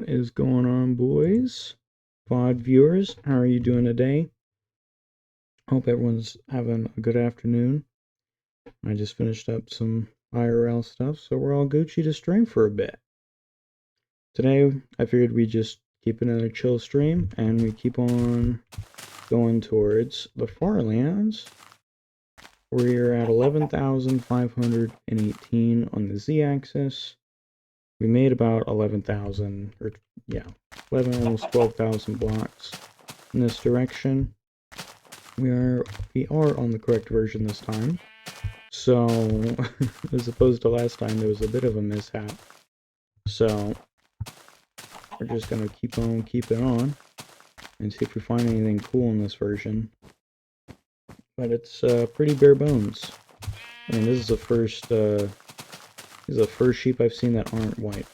What is going on, boys? Pod viewers, how are you doing today? Hope everyone's having a good afternoon. I just finished up some IRL stuff, so we're all Gucci to stream for a bit. Today, I figured we'd just keep another chill stream, and we keep on going towards the Farlands. We're at 11,518 on the Z-axis. We made about 11,000, or yeah, 11, almost 12,000 blocks in this direction. We are on the correct version this time. So, as opposed to last time, there was a bit of a mishap. So, we're just gonna keep on keeping on and see if we find anything cool in this version. But it's pretty bare bones. I mean, this is the first sheep I've seen that aren't white.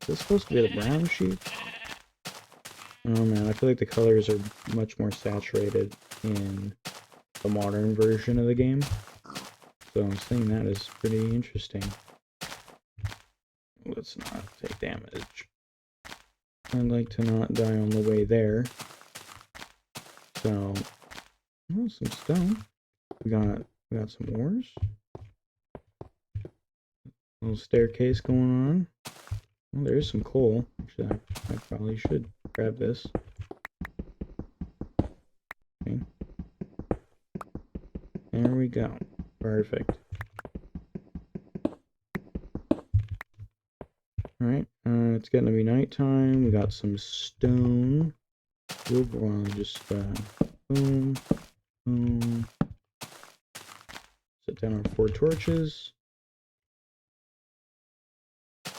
Is this supposed to be the brown sheep? Oh man, I feel like the colors are much more saturated in the modern version of the game. So I'm saying that is pretty interesting. Let's not take damage. I'd like to not die on the way there. So, oh, some stone. We got some ores. Little staircase going on. Well, there is some coal. Actually, I probably should grab this. Okay. There we go. Perfect. Alright, it's getting to be nighttime. We got some stone. We'll just, boom, boom. Set down our 4 torches.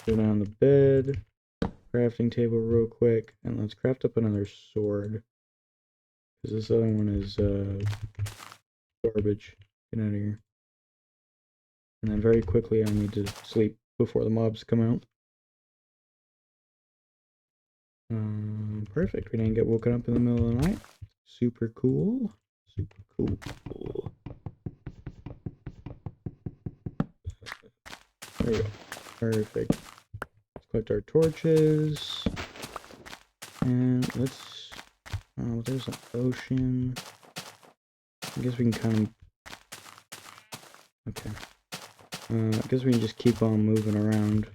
Go down the bed. Crafting table real quick. And let's craft up another sword. Because this other one is, garbage. Get out of here. And then very quickly I need to sleep before the mobs come out. Perfect. We didn't get woken up in the middle of the night. Super cool. Super cool. There we go. Perfect. Let's collect our torches. And let's... oh, there's an ocean. I guess we can kind of... okay. I guess we can just keep on moving around.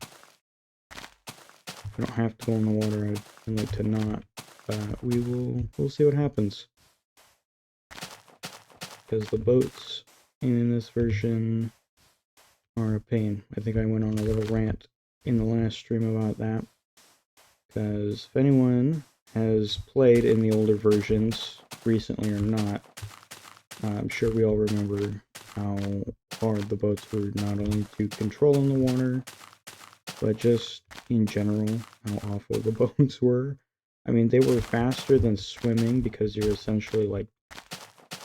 If we don't have to go in the water, I'd like to not. But we'll see what happens. Because the boats in this version are a pain. I think I went on a little rant in the last stream about that. Because if anyone has played in the older versions, recently or not, I'm sure we all remember how hard the boats were not only to control in the water, but just in general, how awful the boats were. I mean, they were faster than swimming because you're essentially like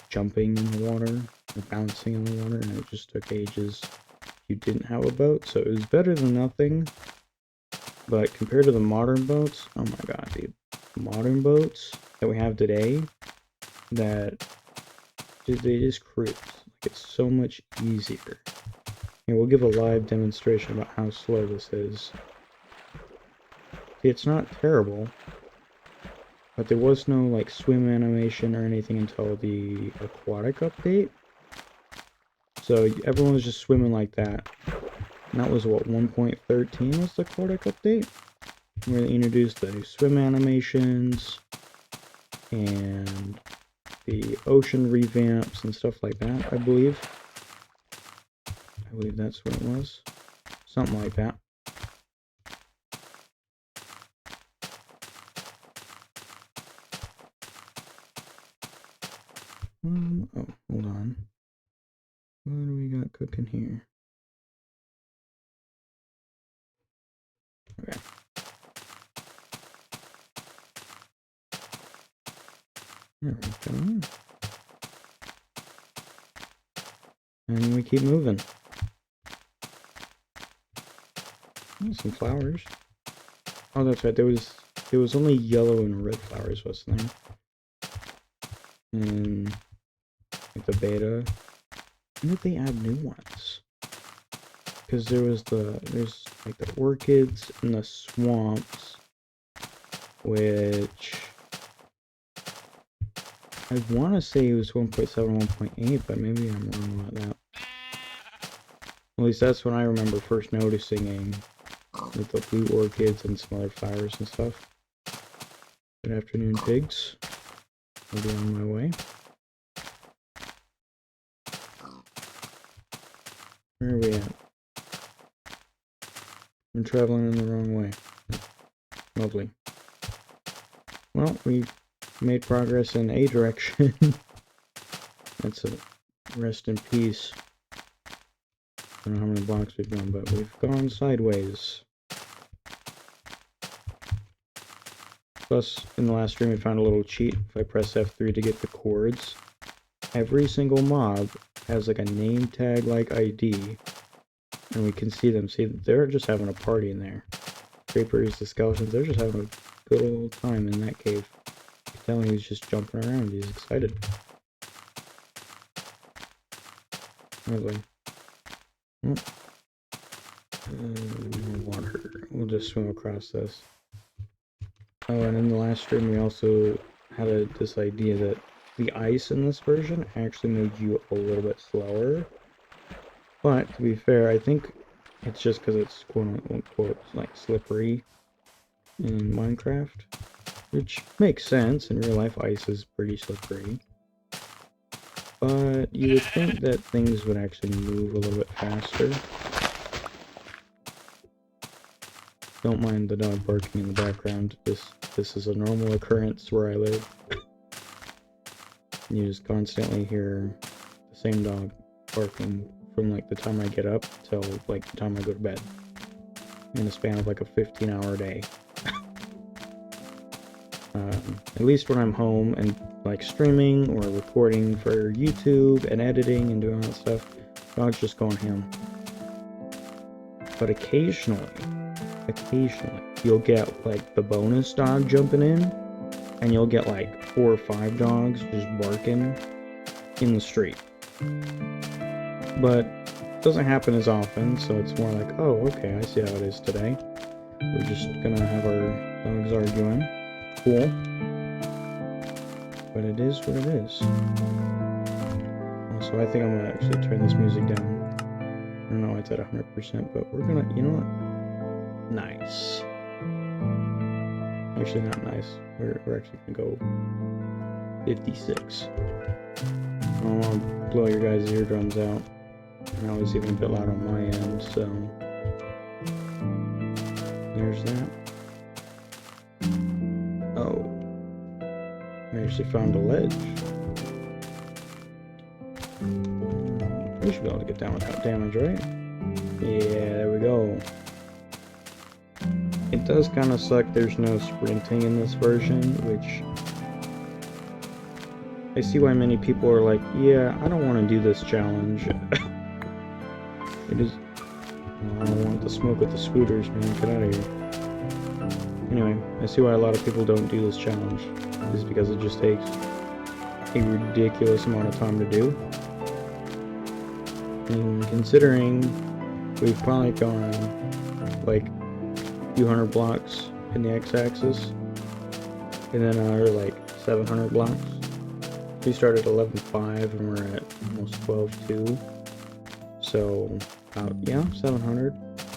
jumping in the water or bouncing in the water, and it just took ages if you didn't have a boat. So it was better than nothing. But compared to the modern boats, oh my god, dude. Modern boats that we have today, that they just cruise. Like, it's so much easier. Here, we'll give a live demonstration about how slow this is. See, it's not terrible, but there was no like swim animation or anything until the aquatic update. So everyone was just swimming like that. And that was what, 1.13 was the aquatic update? Where they introduced the new swim animations and the ocean revamps and stuff like that, I believe. I believe that's what it was. Something like that. Oh, hold on. What do we got cooking here? Okay. There we go. And we keep moving. Oh, some flowers. Oh, that's right. There was only yellow and red flowers, wasn't there? And like the beta. When did they add new ones? Because there's like the orchids and the swamps, which I want to say it was 1.7, 1.8, but maybe I'm wrong about that. At least that's when I remember first noticing with the blue orchids and some other flowers and stuff. Good afternoon, pigs. I'll be on my way. Where are we at? I'm traveling in the wrong way. Lovely. Well, we made progress in a direction. That's a rest in peace. I don't know how many blocks we've done, but we've gone sideways. Plus, in the last stream we found a little cheat. If I press F3 to get the chords, every single mob has like a name tag like ID, and we can see them. See, they're just having a party in there. Creepers, the skeletons, they're just having a good old time in that cave. You can tell he's just jumping around, he's excited. Lovely. Oh. Water. We'll just swim across this. Oh, and in the last stream we also had this idea that the ice in this version actually made you a little bit slower. But, to be fair, I think it's just because it's quote-unquote like slippery in Minecraft. Which makes sense, in real life ice is pretty slippery. But you would think that things would actually move a little bit faster. Don't mind the dog barking in the background. This is a normal occurrence where I live. You just constantly hear the same dog barking from like the time I get up till like the time I go to bed. In a span of like a 15-hour day. At least when I'm home and like streaming or recording for YouTube and editing and doing all that stuff, dog's just going ham. But occasionally, you'll get like the bonus dog jumping in, and you'll get like 4 or 5 dogs just barking in the street. But it doesn't happen as often, so it's more like, oh, okay, I see how it is today. We're just gonna have our dogs arguing. Cool. But it is what it is. Also, I think I'm gonna actually turn this music down. I don't know, it's at 100%, but we're gonna, you know what? Nice. Actually, not nice. We're actually gonna go 56. I don't want to blow your guys' eardrums out. And I was even a bit loud on my end, so there's that. Oh, I actually found a ledge. We should be able to get down without damage, right? Yeah, there we go. It does kind of suck there's no sprinting in this version, which I see why many people are like, yeah, I don't want to do this challenge. It is... Well, I don't want the smoke with the scooters, man. Get out of here. Anyway, I see why a lot of people don't do this challenge. It's because it just takes a ridiculous amount of time to do. And considering we've probably gone like a few hundred blocks in the x-axis, and then another like 700 blocks. We started at 11.5 and we're at almost 12.2. So about, yeah, 700.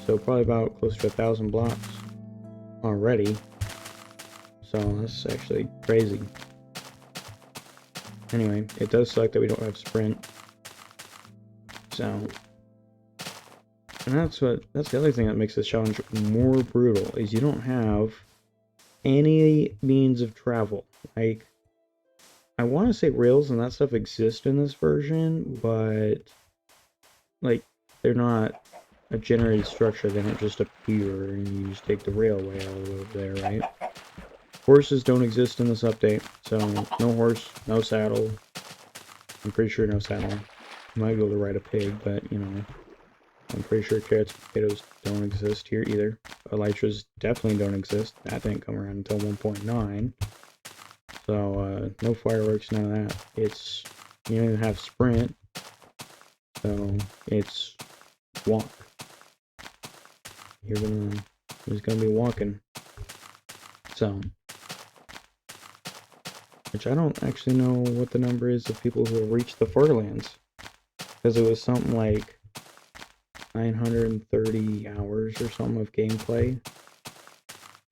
So probably about close to 1,000 blocks already. So that's actually crazy. Anyway, it does suck that we don't have sprint. So, and that's the other thing that makes this challenge more brutal, is you don't have any means of travel. Like, I want to say rails and that stuff exist in this version, but like, they're not a generated structure. They don't just appear and you just take the railway all over there, right? Horses don't exist in this update, so no horse, no saddle. I'm pretty sure no saddle. You might be able to ride a pig, but, you know, I'm pretty sure carrots and potatoes don't exist here either. Elytras definitely don't exist. That didn't come around until 1.9. So, no fireworks, none of that. It's, you don't even have sprint. So, it's walk. You're just gonna be walking. So, which I don't actually know what the number is of people who have reached the Farlands, because it was something like 930 hours or something of gameplay.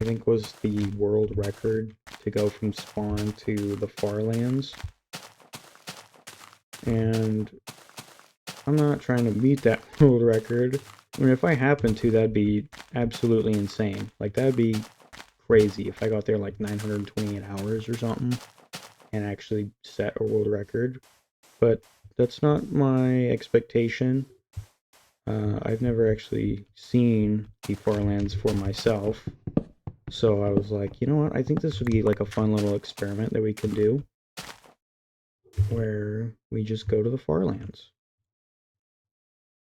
I think was the world record to go from spawn to the Farlands. And I'm not trying to beat that world record. I mean, if I happen to, that'd be absolutely insane. Like, that'd be crazy if I got there like 928 hours or something and actually set a world record. But that's not my expectation. I've never actually seen the Farlands for myself. So I was like, you know what? I think this would be like a fun little experiment that we could do where we just go to the Farlands.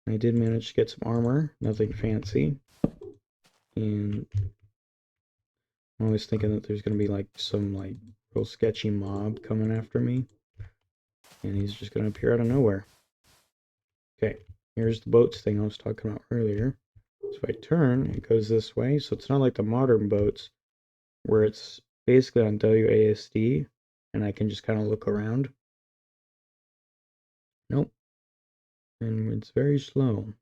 I did manage to get some armor, nothing fancy. And I'm always thinking that there's going to be like some like real sketchy mob coming after me. And he's just going to appear out of nowhere. Okay, here's the boats thing I was talking about earlier. So if I turn, it goes this way. So it's not like the modern boats where it's basically on WASD and I can just kind of look around. Nope. And it's very slow.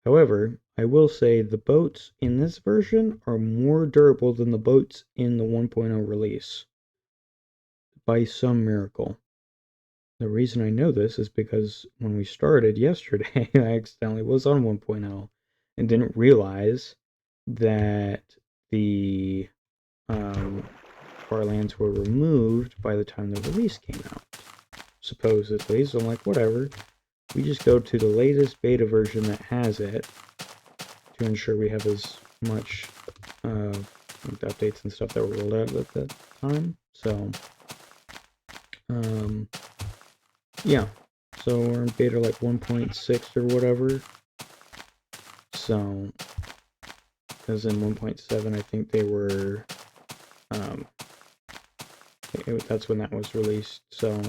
However, I will say the boats in this version are more durable than the boats in the 1.0 release. By some miracle. The reason I know this is because when we started yesterday, I accidentally was on 1.0 and didn't realize that the Farlands were removed by the time the release came out, supposedly. So I'm like, whatever. We just go to the latest beta version that has it to ensure we have as much updates and stuff that were rolled out at that time. So, yeah. So we're in beta like 1.6 or whatever. So, because in 1.7 I think they were, that's when that was released. So,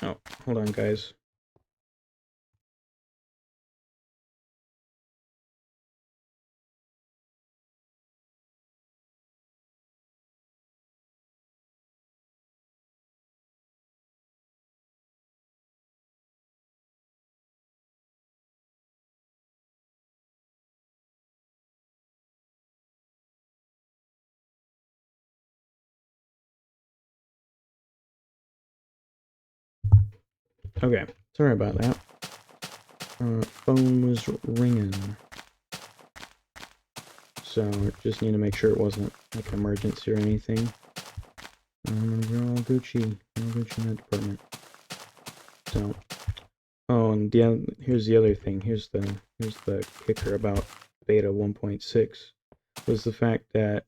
oh, hold on, guys. Okay, sorry about that. Phone was ringing. So, just need to make sure it wasn't like an emergency or anything. We're all Gucci. We're all Gucci in that department. So, oh, and here's the other thing. Here's the kicker about beta 1.6 was the fact that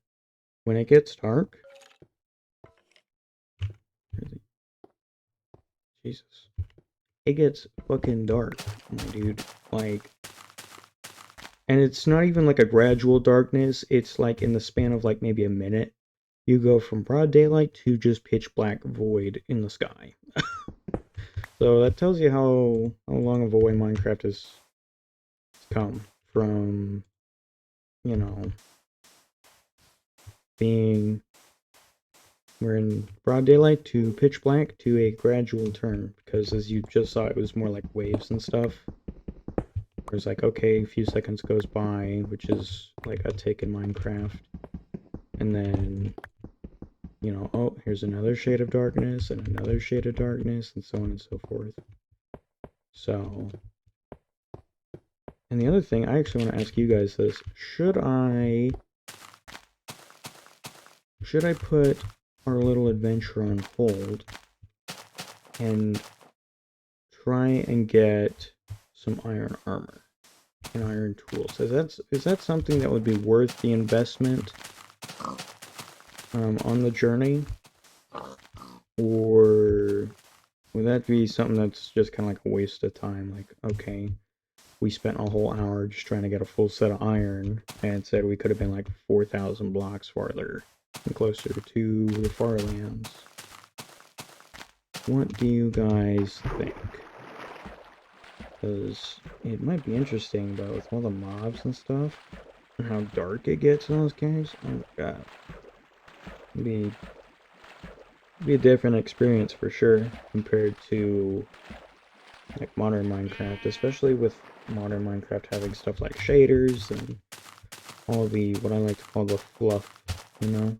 when it gets dark, Jesus, it gets fucking dark, my dude. Like, and it's not even like a gradual darkness. It's like in the span of like maybe a minute, you go from broad daylight to just pitch black void in the sky. So that tells you how long of a way Minecraft has come from, you know, being we're in broad daylight to pitch black to a gradual turn, because as you just saw, it was more like waves and stuff. There's like, okay, a few seconds goes by, which is like a tick in Minecraft, and then, you know, oh, here's another shade of darkness and another shade of darkness, and so on and so forth. So, and the other thing, I actually want to ask you guys this: should I put our little adventure on hold and try and get some iron armor and iron tools? Is that something that would be worth the investment on the journey, or would that be something that's just kind of like a waste of time? Like, okay, we spent a whole hour just trying to get a full set of iron and said we could have been like 4,000 blocks farther and closer to the Farlands. What do you guys think? Because it might be interesting, but with all the mobs and stuff, and how dark it gets in those caves. Oh my god. Be a different experience for sure compared to like modern Minecraft, especially with modern Minecraft having stuff like shaders and all the what I like to call the fluff, you know?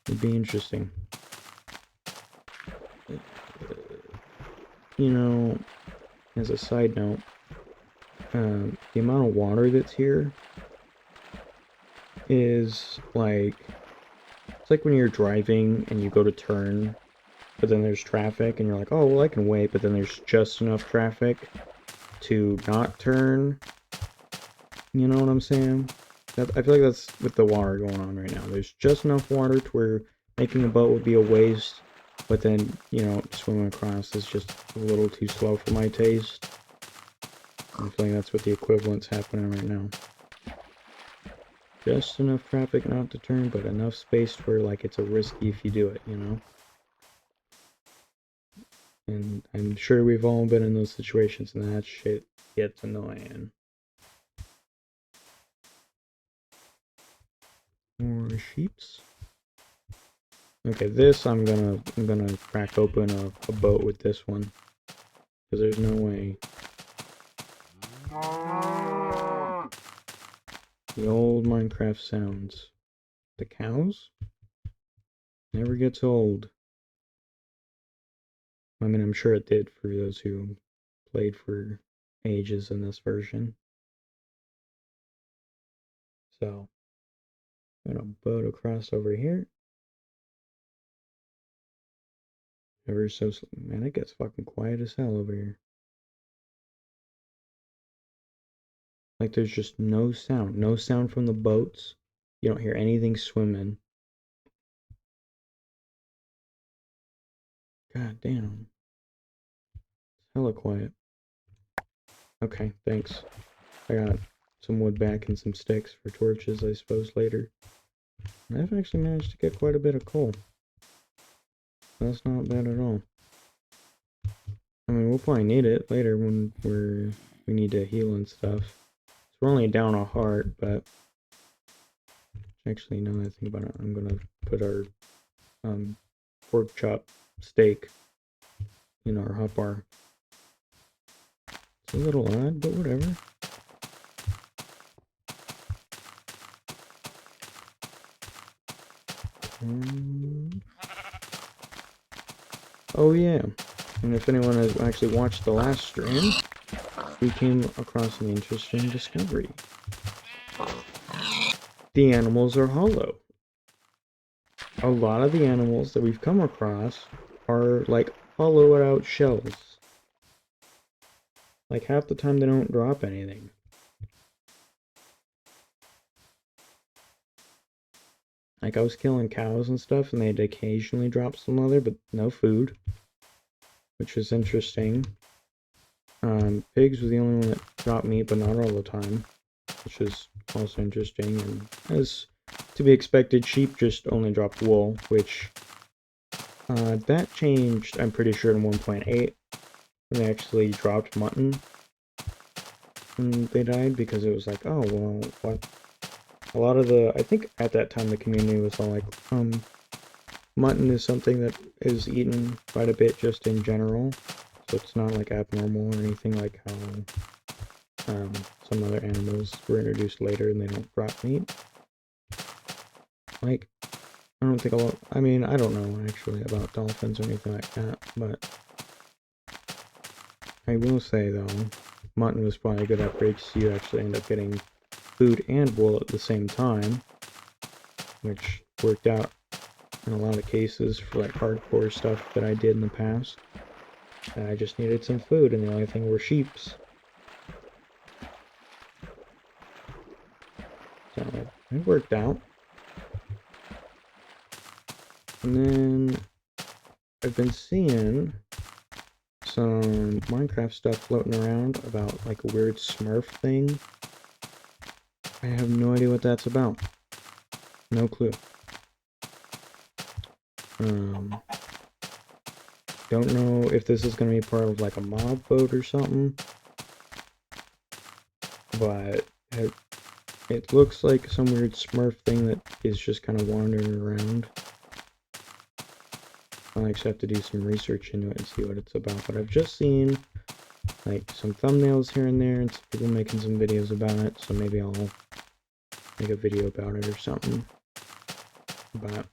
It'd be interesting. You know, as a side note, the amount of water that's here is like, it's like when you're driving and you go to turn, but then there's traffic and you're like, oh, well, I can wait, but then there's just enough traffic to not turn. You know what I'm saying? I feel like that's with the water going on right now. There's just enough water to where making a boat would be a waste, but then, you know, swimming across is just a little too slow for my taste. I feel like that's what the equivalent's happening right now. Just enough traffic not to turn, but enough space where, like, it's a risky if you do it, you know? And I'm sure we've all been in those situations, and that shit gets annoying. More sheeps. Okay, this I'm gonna crack open a boat with this one. Because there's no way. The old Minecraft sounds. The cows? Never gets old. I mean, I'm sure it did for those who played for ages in this version. So, I'm gonna boat across over here. Ever so, man, it gets fucking quiet as hell over here. Like, there's just no sound. No sound from the boats. You don't hear anything swimming. God damn. It's hella quiet. Okay, thanks. I got some wood back and some sticks for torches, I suppose, later. And I've actually managed to get quite a bit of coal. That's not bad at all. I mean, we'll probably need it later when we need to heal and stuff. So we're only down a heart, but actually, now that I think about it, I'm gonna put our pork chop steak in our hotbar. It's a little odd, but whatever. Oh yeah, and if anyone has actually watched the last stream, we came across an interesting discovery. The animals are hollow. A lot of the animals that we've come across are like hollowed out shells. Like half the time they don't drop anything. Like I was killing cows and stuff and they'd occasionally drop some leather, but no food. Which was interesting. Pigs was the only one that dropped meat, but not all the time. Which was also interesting. And as to be expected, sheep just only dropped wool, which that changed, I'm pretty sure, in 1.8. They actually dropped mutton and they died because it was like, oh, well, what? A lot of I think at that time the community was all like, mutton is something that is eaten quite a bit just in general. So it's not like abnormal or anything like how some other animals were introduced later and they don't drop meat. Like, I don't think I mean, I don't know actually about dolphins or anything like that, but I will say though, mutton was probably a good upgrade because you actually end up getting food and wool at the same time, which worked out in a lot of cases for like hardcore stuff that I did in the past. I just needed some food and the only thing were sheeps. So it worked out. And then I've been seeing some Minecraft stuff floating around about like a weird Smurf thing. I have no idea what that's about. No clue. Don't know if this is gonna be part of like a mob vote or something. but it looks like some weird Smurf thing that is just kind of wandering around. I'll actually have to do some research into it and see what it's about, but I've just seen like some thumbnails here and there and some people making some videos about it, so maybe I'll make a video about it or something. But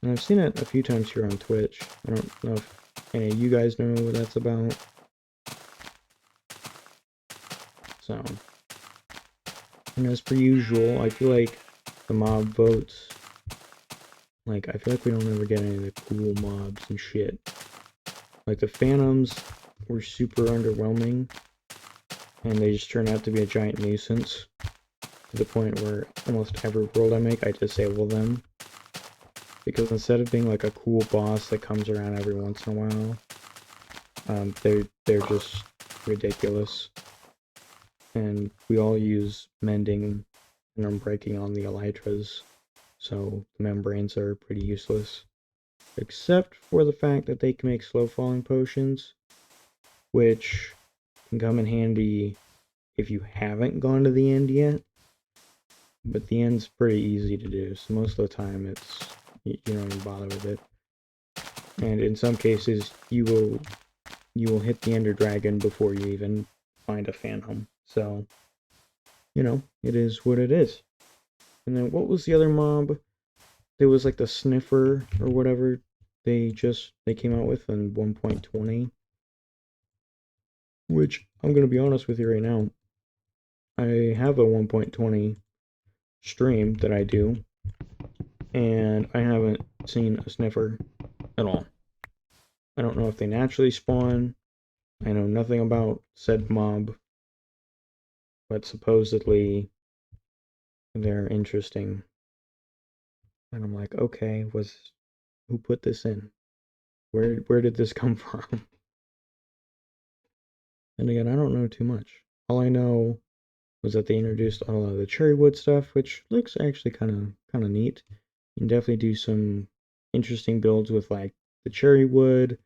and I've seen it a few times here on Twitch. I don't know if any of you guys know what that's about. So, and as per usual, I feel like the mob votes, like, I feel like we don't ever get any of the cool mobs and shit. Like, the Phantoms were super underwhelming, and they just turned out to be a giant nuisance, to the point where almost every world I make, I disable them. Because instead of being like a cool boss that comes around every once in a while, they're just ridiculous. And we all use mending and unbreaking on the elytras, so the membranes are pretty useless. Except for the fact that they can make slow falling potions, which can come in handy if you haven't gone to the end yet. But the end's pretty easy to do, so most of the time it's you don't even bother with it. And in some cases you will hit the Ender Dragon before you even find a Phantom. So, you know, it is what it is. And then what was the other mob? There was like the Sniffer or whatever they came out with in 1.20. Which, I'm gonna be honest with you right now, I have a 1.20 stream that I do, and I haven't seen a Sniffer at all. I don't know if they naturally spawn. I know nothing about said mob, but supposedly they're interesting. And I'm like, okay, who put this in? Where did this come from? And again, I don't know too much. All I know was that they introduced a lot of the cherry wood stuff, which looks actually kind of neat. You can definitely do some interesting builds with like the cherry wood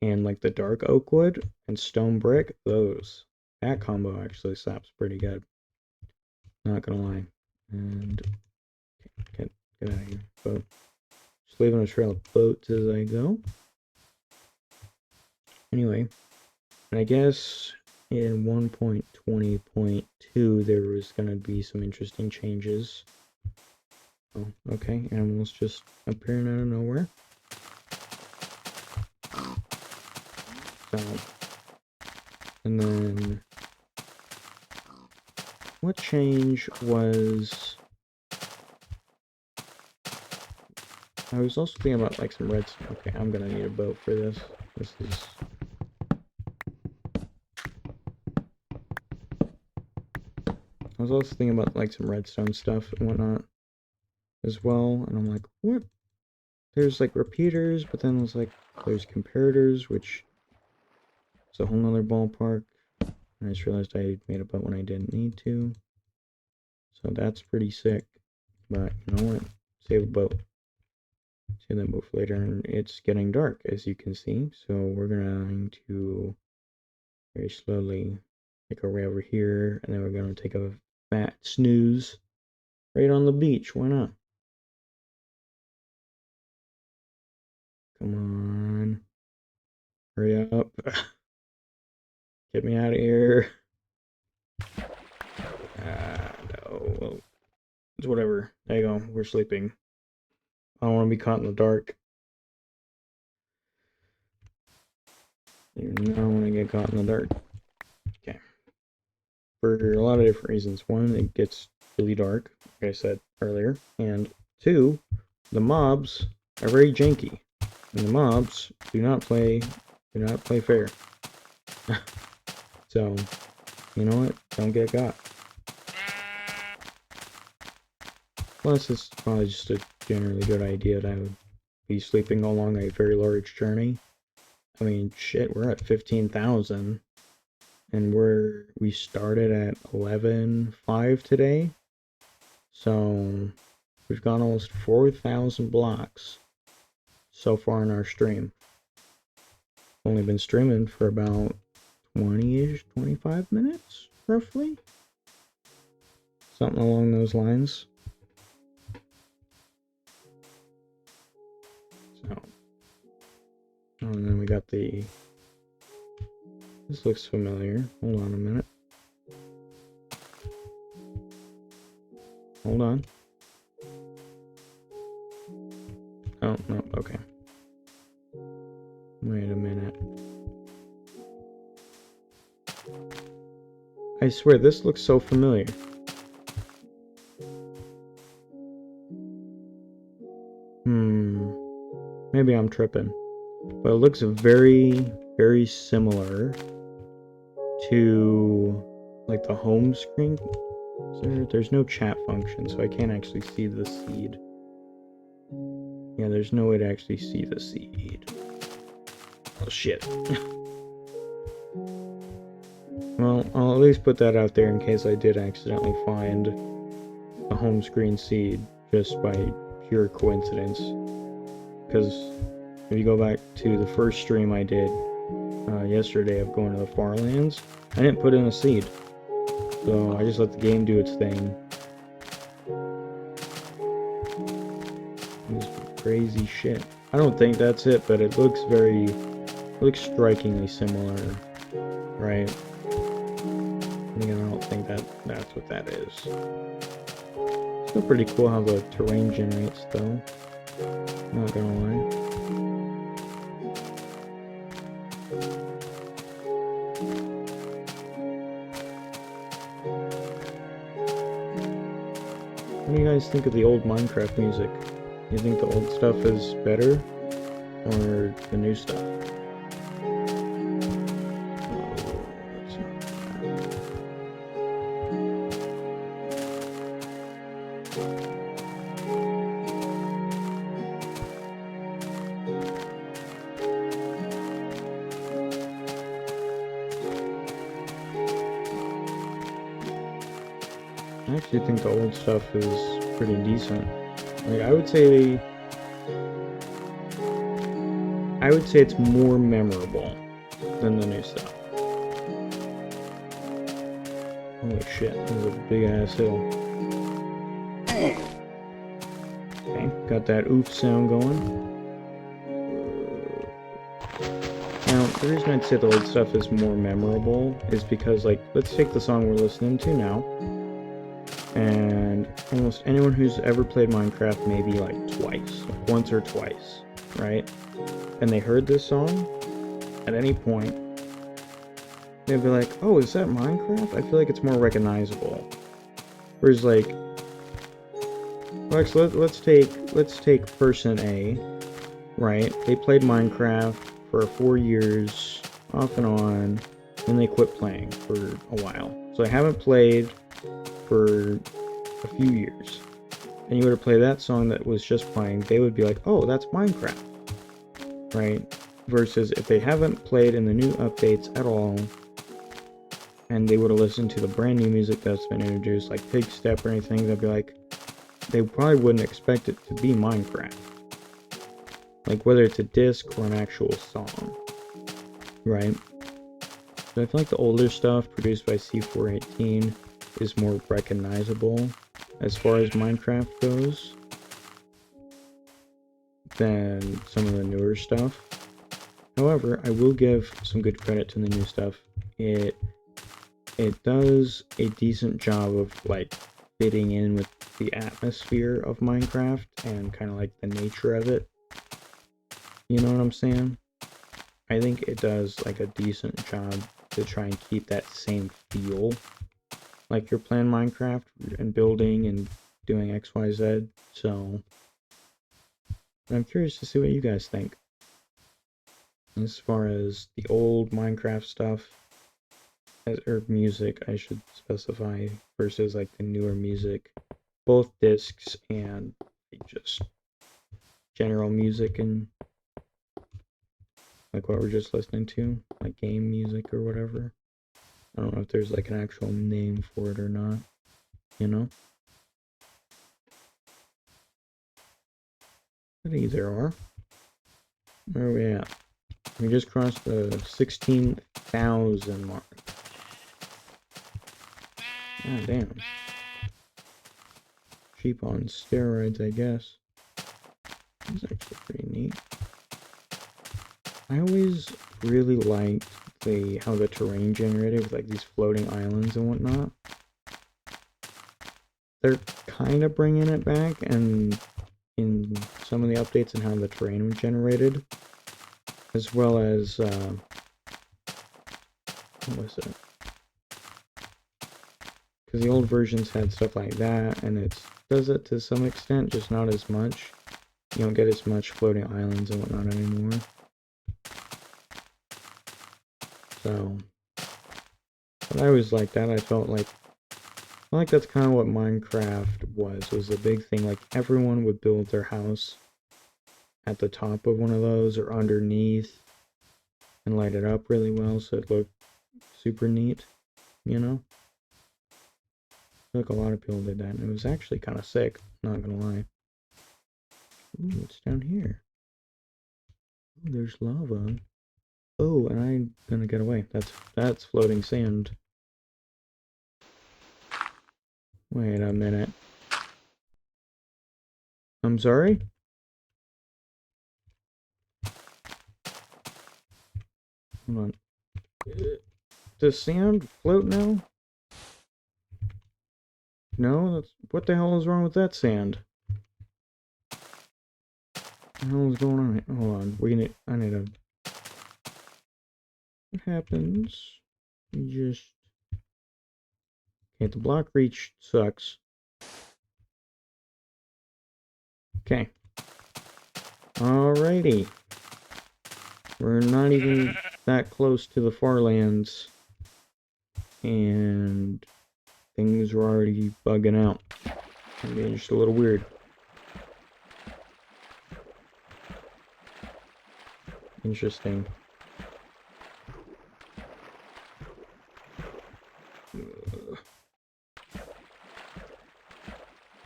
and like the dark oak wood and stone brick. That combo actually slaps pretty good. Not gonna lie. And get out of here. Boat. Just leaving a trail of boats as I go. Anyway, I guess in 1.20.2 there was gonna be some interesting changes. Oh, okay, animals just appearing out of nowhere. So, and then what change was? I was also thinking about like some redstone. Okay, I'm gonna need a boat for this. This is. I was also thinking about like some redstone stuff and whatnot as well, and I'm like, what? There's like repeaters, but then there's comparators, which is a whole nother ballpark. And I just realized I made a boat when I didn't need to. So that's pretty sick. But you know what? Save a boat. Save that boat for later. And it's getting dark, as you can see. So we're going to very slowly make our way over here. And then we're going to take a fat snooze right on the beach. Why not? Come on. Hurry up. Get me out of here. No. Well, it's whatever. There you go. We're sleeping. I don't want to be caught in the dark. You don't want to get caught in the dark. Okay. For a lot of different reasons. One, it gets really dark, like I said earlier. And two, the mobs are very janky. And the mobs do not play fair. So, you know what? Don't get got. Plus, it's probably just a generally good idea that I would be sleeping along a very large journey. I mean, shit, we're at 15,000. And we started at 11.5 today. So, we've gone almost 4,000 blocks so far in our stream. Only been streaming for about 20-ish, 25 minutes. roughly? Something along those lines. So, and then we got the... This looks familiar. Hold on a minute. Hold on. Oh, no, okay. Wait a minute. I swear, this looks so familiar. Maybe I'm tripping. But it looks very, very similar to, like, the home screen. There's no chat function, so I can't actually see the seed. Yeah, there's no way to actually see the seed. Oh, shit. Well, I'll at least put that out there in case I did accidentally find a home screen seed just by pure coincidence. Because if you go back to the first stream I did yesterday of going to the Farlands, I didn't put in a seed. So I just let the game do its thing. This crazy shit. I don't think that's it, but it looks strikingly similar, right? I don't think that's what that is. Still pretty cool how the terrain generates, though. Not gonna lie. What do you guys think of the old Minecraft music? Do you think the old stuff is better, or the new stuff? I actually think the old stuff is pretty decent. Like, I would say it's more memorable than the new stuff. Holy shit, this is a big ass hill. Okay, got that oof sound going. Now, the reason I'd say the old stuff is more memorable is because, like, let's take the song we're listening to now. And almost anyone who's ever played Minecraft maybe like twice, like once or twice, right? And they heard this song, at any point, they'd be like, oh, is that Minecraft? I feel like it's more recognizable. Whereas like, let's take person A, right? They played Minecraft for 4 years, off and on, and they quit playing for a while. So they haven't played for a few years, and you were to play that song that was just playing, they would be like, oh, that's Minecraft, right? Versus if they haven't played in the new updates at all, and they would have listened to the brand new music that's been introduced, like Pig Step or anything, they'd be like, they probably wouldn't expect it to be Minecraft, like whether it's a disc or an actual song, right? So I feel like the older stuff produced by C418 is more recognizable as far as Minecraft goes than some of the newer stuff. However, I will give some good credit to the new stuff. It does a decent job of like fitting in with the atmosphere of Minecraft and kind of like the nature of it. You know what I'm saying? I think it does like a decent job to try and keep that same feel. Like you're playing Minecraft and building and doing XYZ, so I'm curious to see what you guys think. As far as the old Minecraft stuff, or music, I should specify, versus like the newer music, both discs and just general music and like what we're just listening to, like game music or whatever. I don't know if there's like an actual name for it or not, you know? But either or. Where are we at? We just crossed the 16,000 mark. Ah, damn. Sheep on steroids, I guess. That's actually pretty neat. I always really liked how the terrain generated with like these floating islands and whatnot. They're kind of bringing it back, and in some of the updates and how the terrain was generated, as well as what was it? Because the old versions had stuff like that, and it does it to some extent, just not as much. You don't get as much floating islands and whatnot anymore. So, but I always liked that. I felt like that's kind of what Minecraft was a big thing. Like, everyone would build their house at the top of one of those or underneath and light it up really well so it looked super neat, you know? Like, a lot of people did that, and it was actually kind of sick, not gonna lie. Ooh, what's down here? Ooh, there's lava. Oh, and I'm gonna get away. That's floating sand. Wait a minute. I'm sorry? Hold on. Does sand float now? No? What the hell is wrong with that sand? What the hell is going on? Hold on. I need a... What happens? You just... Okay, the block reach sucks. Okay. Alrighty. We're not even that close to the Farlands. And things are already bugging out. I'm being just a little weird. Interesting.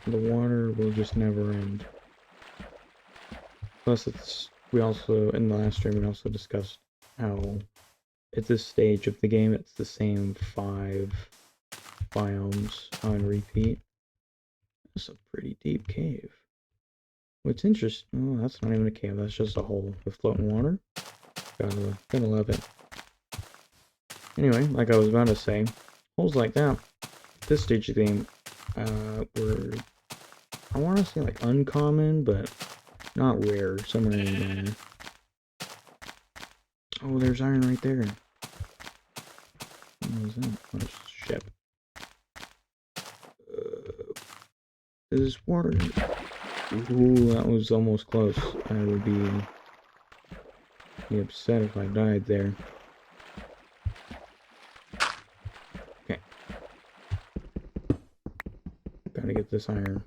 The water will just never end. Plus, we also, in the last stream, we also discussed how at this stage of the game, it's the same 5 biomes on repeat. That's a pretty deep cave. What's interesting, oh, that's not even a cave, that's just a hole with floating water. Gotta love it. Anyway, like I was about to say, holes like that, this stage of the game, were, I want to say like uncommon, but not rare, somewhere in there. Oh, there's iron right there. What was that? Oh, it's a ship. Is water... Ooh, that was almost close. I would be upset if I died there. Okay. Gotta get this iron.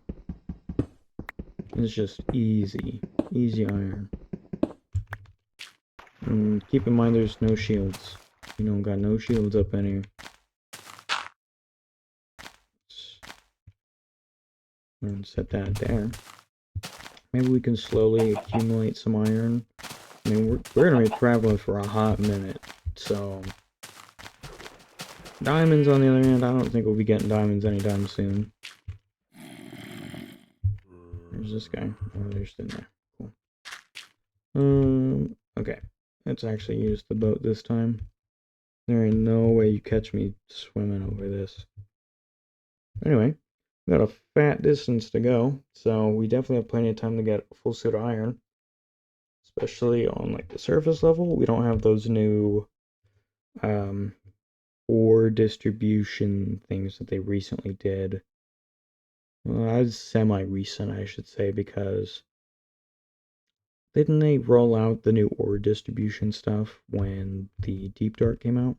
It's just easy. Easy iron. And keep in mind there's no shields. You don't got no shields up in here. I'm gonna set that there. Maybe we can slowly accumulate some iron. I mean, we're gonna be traveling for a hot minute, so... Diamonds, on the other hand, I don't think we'll be getting diamonds anytime soon. There's this guy. Oh, they're still there. Cool. Okay. Let's actually use the boat this time. There ain't no way you catch me swimming over this. Anyway, we got a fat distance to go, so we definitely have plenty of time to get a full suit of iron. Especially on like the surface level, we don't have those new ore distribution things that they recently did. Well, that was semi-recent, I should say, because didn't they roll out the new ore distribution stuff when the Deep Dark came out?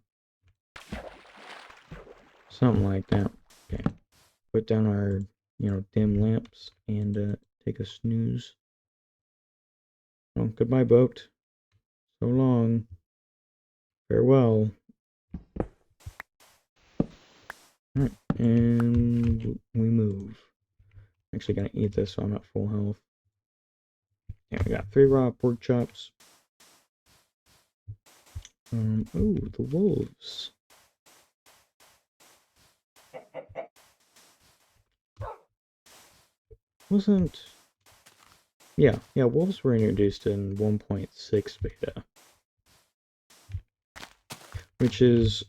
Something like that. Okay. Put down our, dim lamps and take a snooze. Oh, goodbye, boat. So long. Farewell. Alright, and we move. Actually gonna eat this so I'm at full health. Yeah, we got 3 raw pork chops. Oh, the wolves. wasn't... Yeah, wolves were introduced in 1.6 beta. Which is...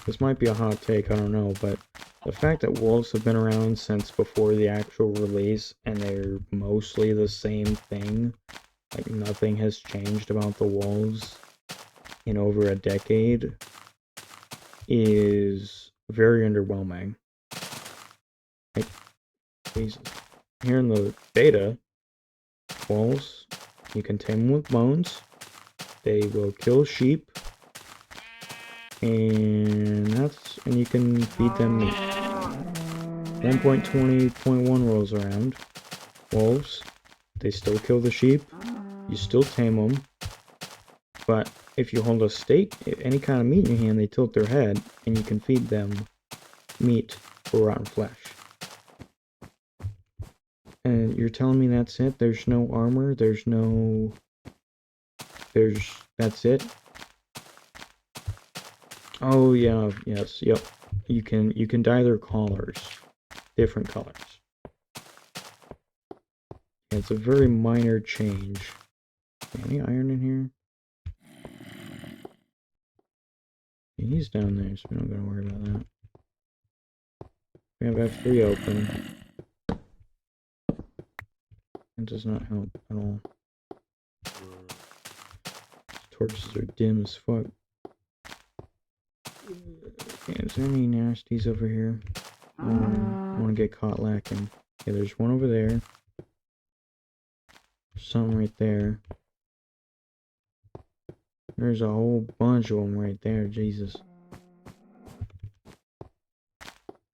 This might be a hot take, I don't know, but the fact that wolves have been around since before the actual release, and they're mostly the same thing, like nothing has changed about the wolves in over a decade, is very underwhelming. Like, Jesus. Here in the beta, wolves, you can tame them with bones, they will kill sheep, and you can feed them meat. 1.20.1 rolls around. Wolves, they still kill the sheep, you still tame them, but if you hold a steak, any kind of meat in your hand, they tilt their head, and you can feed them meat or rotten flesh. And you're telling me that's it? There's no armor? That's it? Oh yeah, yes, yep. You can dye their collars. Different colors. Yeah, it's a very minor change. Any iron in here? Yeah, he's down there, so we don't gotta worry about that. We have F3 open. It does not help at all. Torches are dim as fuck. Okay, is there any nasties over here? I want to get caught lacking. Okay, there's one over there. There's something right there. There's a whole bunch of them right there, Jesus.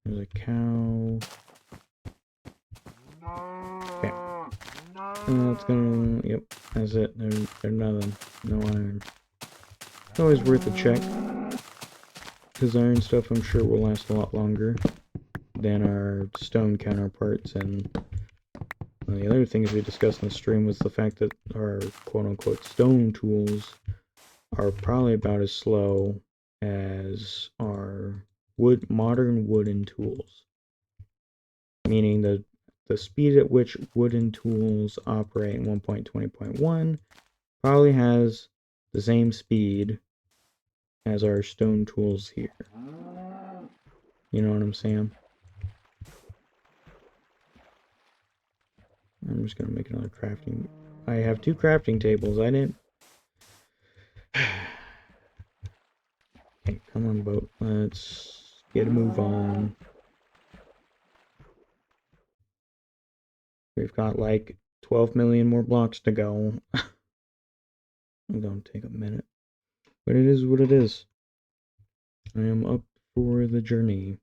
There's a cow. Okay. That's gonna... Yep, that's it. There's nothing. No iron. It's always worth a check. Because iron stuff, I'm sure, will last a lot longer than our stone counterparts. And the other things we discussed in the stream was the fact that our quote-unquote stone tools are probably about as slow as our modern wooden tools. Meaning the speed at which wooden tools operate in 1.20.1 probably has the same speed as our stone tools here. You know what I'm saying? I'm just gonna make another crafting. I have 2 crafting tables. I didn't... Okay, come on, boat. Let's get a move on. We've got like 12 million more blocks to go. I'm gonna take a minute. But it is what it is. I am up for the journey.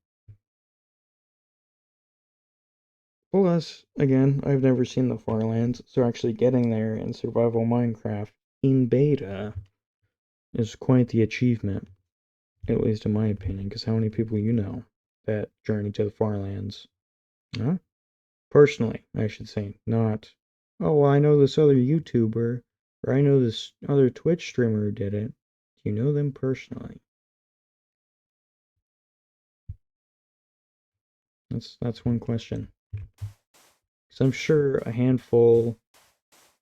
Plus, again, I've never seen the Farlands, so actually getting there in Survival Minecraft in beta is quite the achievement. At least in my opinion, because how many people you know that journey to the Farlands? Huh? Personally, I should say, not, oh, well, I know this other YouTuber, or I know this other Twitch streamer who did it. Do you know them personally? That's one question. Because I'm sure a handful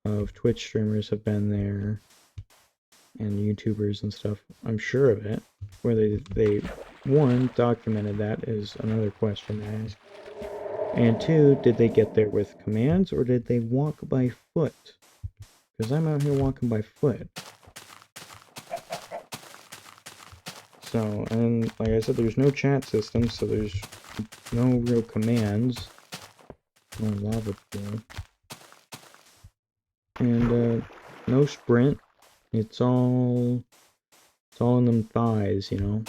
of Twitch streamers have been there, and YouTubers and stuff. I'm sure of it. Whether they one, documented that is another question to ask. And 2, did they get there with commands, or did they walk by foot? Because I'm out here walking by foot. So, and like I said, there's no chat system, so there's no real commands. No lava pool. And, no sprint. It's all in them thighs, you know?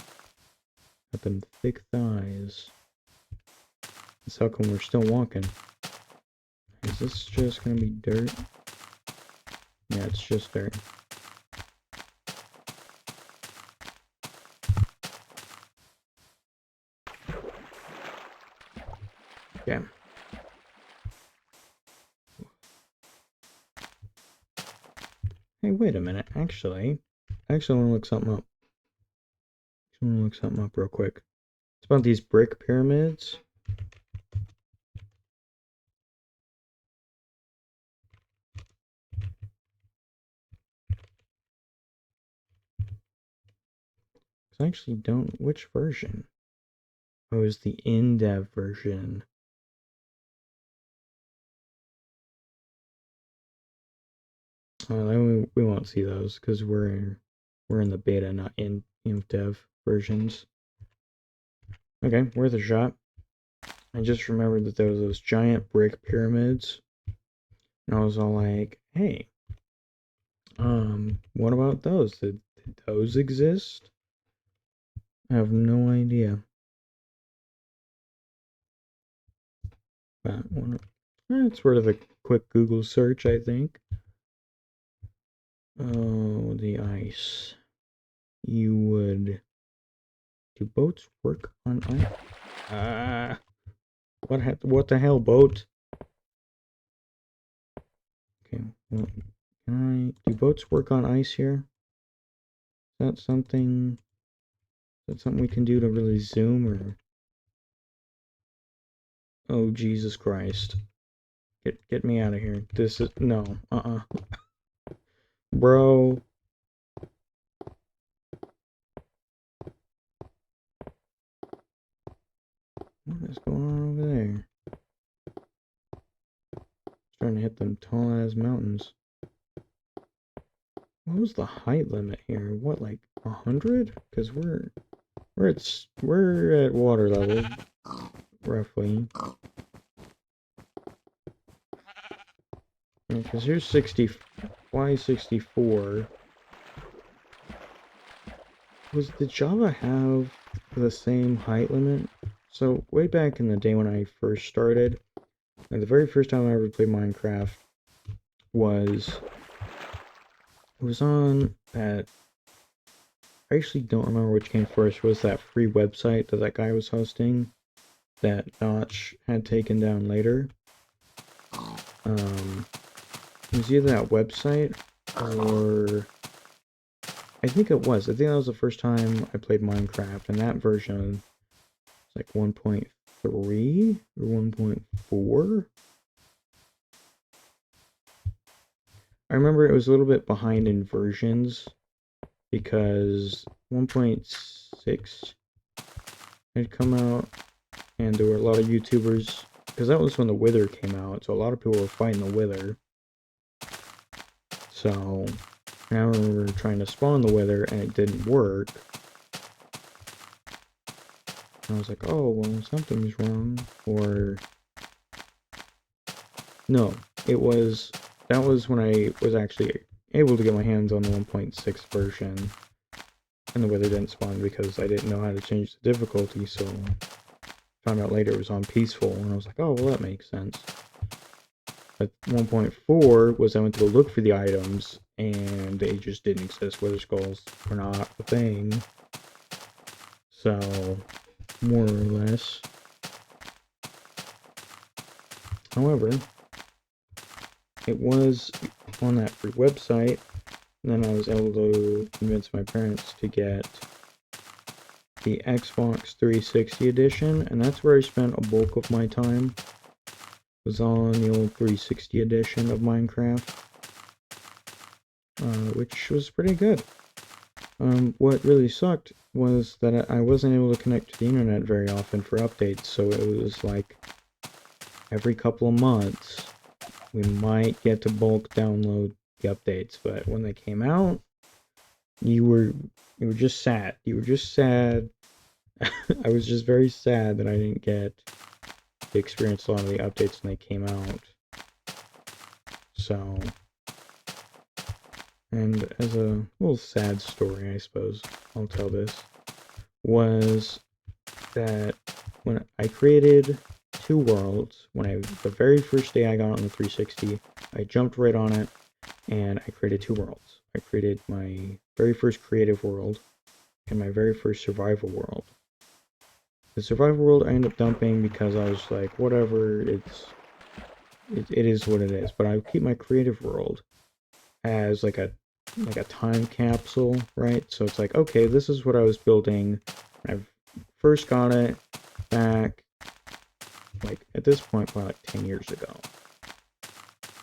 Got them thick thighs. That's how come we're still walking. Is this just gonna be dirt? Yeah, it's just dirt. Okay. Hey, wait a minute. Actually, I want to look something up. I want to look something up real quick. It's about these brick pyramids. I actually don't... Which version? Oh, it's the in-dev version. Then we won't see those because we're in the beta, not in dev versions. Okay, worth a shot. I just remembered that there was those giant brick pyramids, and I was all like, "Hey, what about those? Did those exist?" I have no idea. But it's worth a quick Google search, I think. Oh, the ice. You would. Do boats work on ice? Ah, what the hell, boat? Okay, well, do boats work on ice here? Is that something? Is that something we can do to really zoom or? Oh, Jesus Christ! Get me out of here. This is no. Bro. What is going on over there? It's trying to hit them tall ass mountains. What was the height limit here? What, like 100? Because we're at water level, roughly. Because here's 60. Why 64? Did Java have the same height limit? So way back in the day when I first started, like the very first time I ever played Minecraft was on that. I actually don't remember which came first. Was that free website that guy was hosting that Notch had taken down later? It was either that website or I think it was. I think that was the first time I played Minecraft, and that version was like 1.3 or 1.4. I remember it was a little bit behind in versions because 1.6 had come out, and there were a lot of YouTubers, because that was when the Wither came out, so a lot of people were fighting the Wither. So, I remember trying to spawn the Wither, and it didn't work. And I was like, oh, well, something's wrong, or... No, that was when I was actually able to get my hands on the 1.6 version, and the Wither didn't spawn because I didn't know how to change the difficulty, so found out later it was on peaceful, and I was like, oh, well, that makes sense. But 1.4 was I went to go look for the items, and they just didn't exist. Wither skulls were not a thing. So, more or less. However, it was on that free website, and then I was able to convince my parents to get the Xbox 360 edition, and that's where I spent a bulk of my time. Was on the old 360 edition of Minecraft, which was pretty good. What really sucked was that I wasn't able to connect to the internet very often for updates, so it was like every couple of months we might get to bulk download the updates, but when they came out, you were just sad. You were just sad. I was just very sad that I didn't get to experience a lot of the updates when they came out. So, and as a little sad story, I suppose I'll tell this, was that when I created 2 worlds, the very first day I got on the 360, I jumped right on it, and I created 2 worlds. I created my very first creative world, and my very first survival world. The survival world I ended up dumping because I was like, whatever, it is what it is. But I keep my creative world as like a time capsule, right? So it's like, okay, this is what I was building when I first got it back, like at this point, probably like 10 years ago.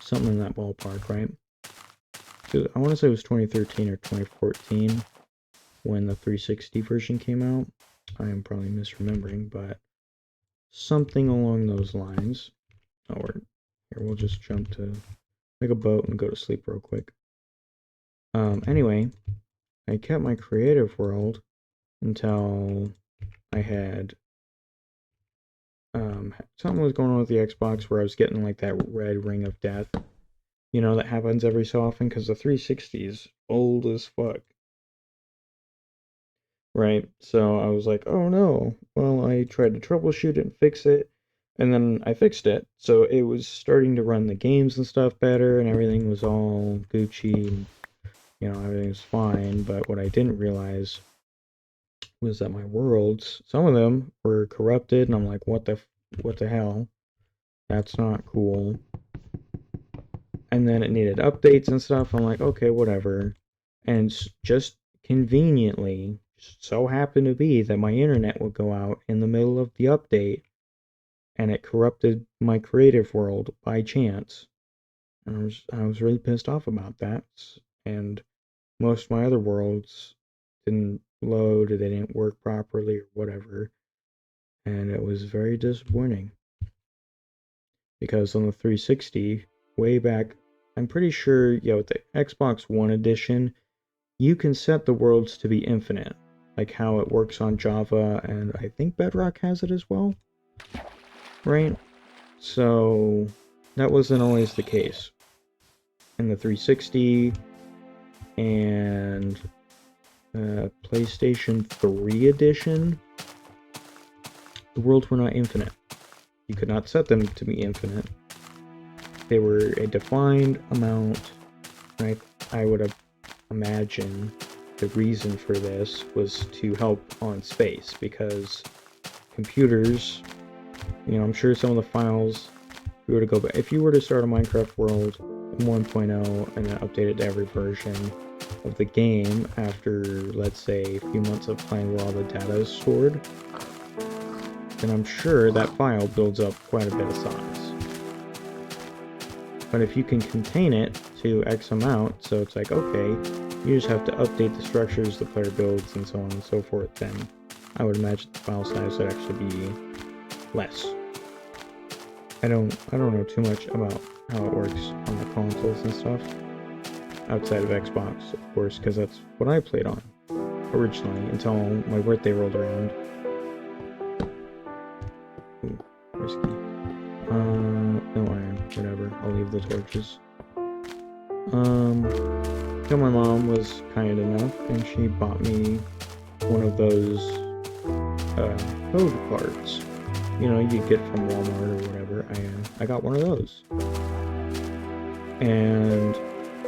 Something in that ballpark, right? So I want to say it was 2013 or 2014. when the 360 version came out. I am probably misremembering, but something along those lines. Or here, we'll just jump to make a boat and go to sleep real quick. Anyway, I kept my creative world until I had something was going on with the Xbox where I was getting like that red ring of death. You know, that happens every so often because the 360 is old as fuck. Right? So I was like, oh no. Well, I tried to troubleshoot it and fix it, and then I fixed it. So it was starting to run the games and stuff better, and everything was all Gucci, and, you know, everything was fine. But what I didn't realize was that my worlds, some of them were corrupted, and I'm like, what the hell? That's not cool. And then it needed updates and stuff. I'm like, okay, whatever. And just conveniently, so happened to be that my internet would go out in the middle of the update, and it corrupted my creative world by chance. And I was really pissed off about that. And most of my other worlds didn't load, or they didn't work properly, or whatever. And it was very disappointing. Because on the 360, way back, I'm pretty sure, yeah, with the Xbox One edition, you can set the worlds to be infinite, like how it works on Java, and I think Bedrock has it as well, right? So that wasn't always the case. In the 360 and PlayStation 3 edition, the worlds were not infinite. You could not set them to be infinite. They were a defined amount, right? I would have imagined the reason for this was to help on space, because computers, you know, I'm sure some of the files, if you were to start a Minecraft world in 1.0 and then update it to every version of the game after, let's say, a few months of playing where all the data is stored, then I'm sure that file builds up quite a bit of size. But if you can contain it to X amount, so it's like, okay, you just have to update the structures the player builds and so on and so forth, then I would imagine the file size would actually be less. I don't know too much about how it works on the consoles and stuff, outside of Xbox, of course, because that's what I played on originally until my birthday rolled around. Ooh, risky. No iron, whatever, I'll leave the torches. So my mom was kind enough, and she bought me one of those code cards. You know, you get from Walmart or whatever. I got one of those, and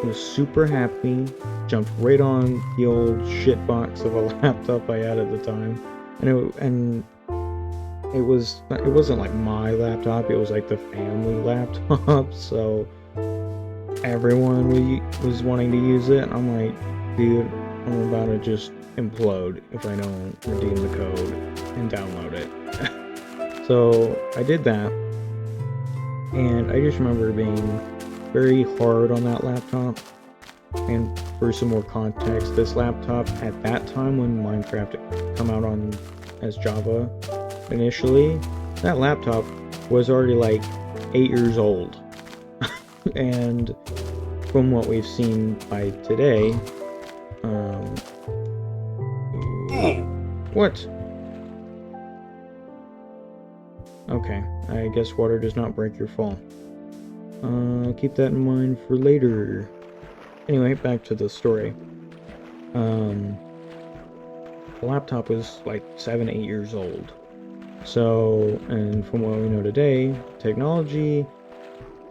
was super happy. Jumped right on the old shit box of a laptop I had at the time, and it wasn't like my laptop. It was like the family laptop. So everyone was wanting to use it. I'm like, dude, I'm about to just implode if I don't redeem the code and download it. So I did that, and I just remember being very hard on that laptop. And for some more context, this laptop at that time when Minecraft had come out on as Java initially, that laptop was already like 8 years old. And from what we've seen by today, what? Okay, I guess water does not break your fall. Keep that in mind for later. Anyway, back to the story. The laptop was like 7, 8 years old. So, and from what we know today, technology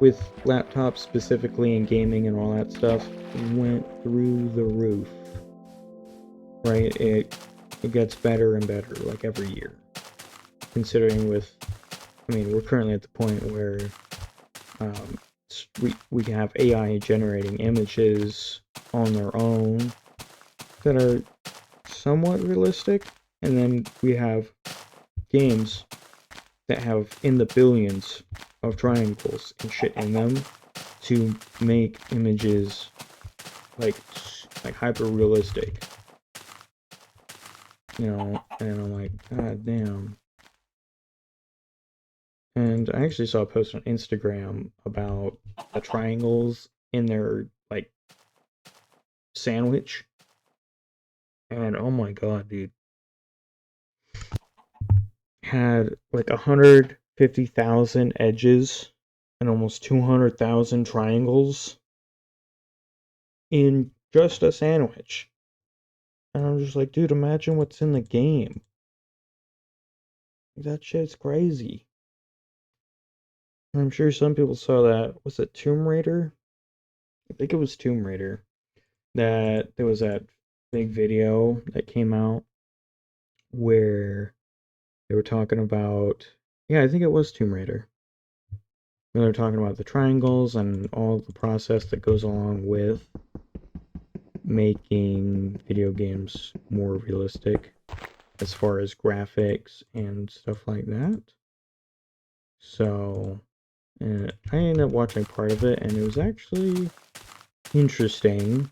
with laptops specifically and gaming and all that stuff went through the roof. Right? It gets better and better like every year. Considering we're currently at the point where we have AI generating images on their own that are somewhat realistic, and then we have games that have in the billions of triangles and shit in them to make images like hyper realistic. and I'm like, God damn. And I actually saw a post on Instagram about the triangles in their like sandwich, and oh my god, dude, had like 150,000 edges and almost 200,000 triangles in just a sandwich. And I'm just like, dude, imagine what's in the game. That shit's crazy. I'm sure some people saw that. Was it Tomb Raider? I think it was Tomb Raider. That there was that big video that came out where they were talking about. Yeah, I think it was Tomb Raider. Where they're talking about the triangles and all the process that goes along with making video games more realistic as far as graphics and stuff like that. So, I ended up watching part of it, and it was actually interesting,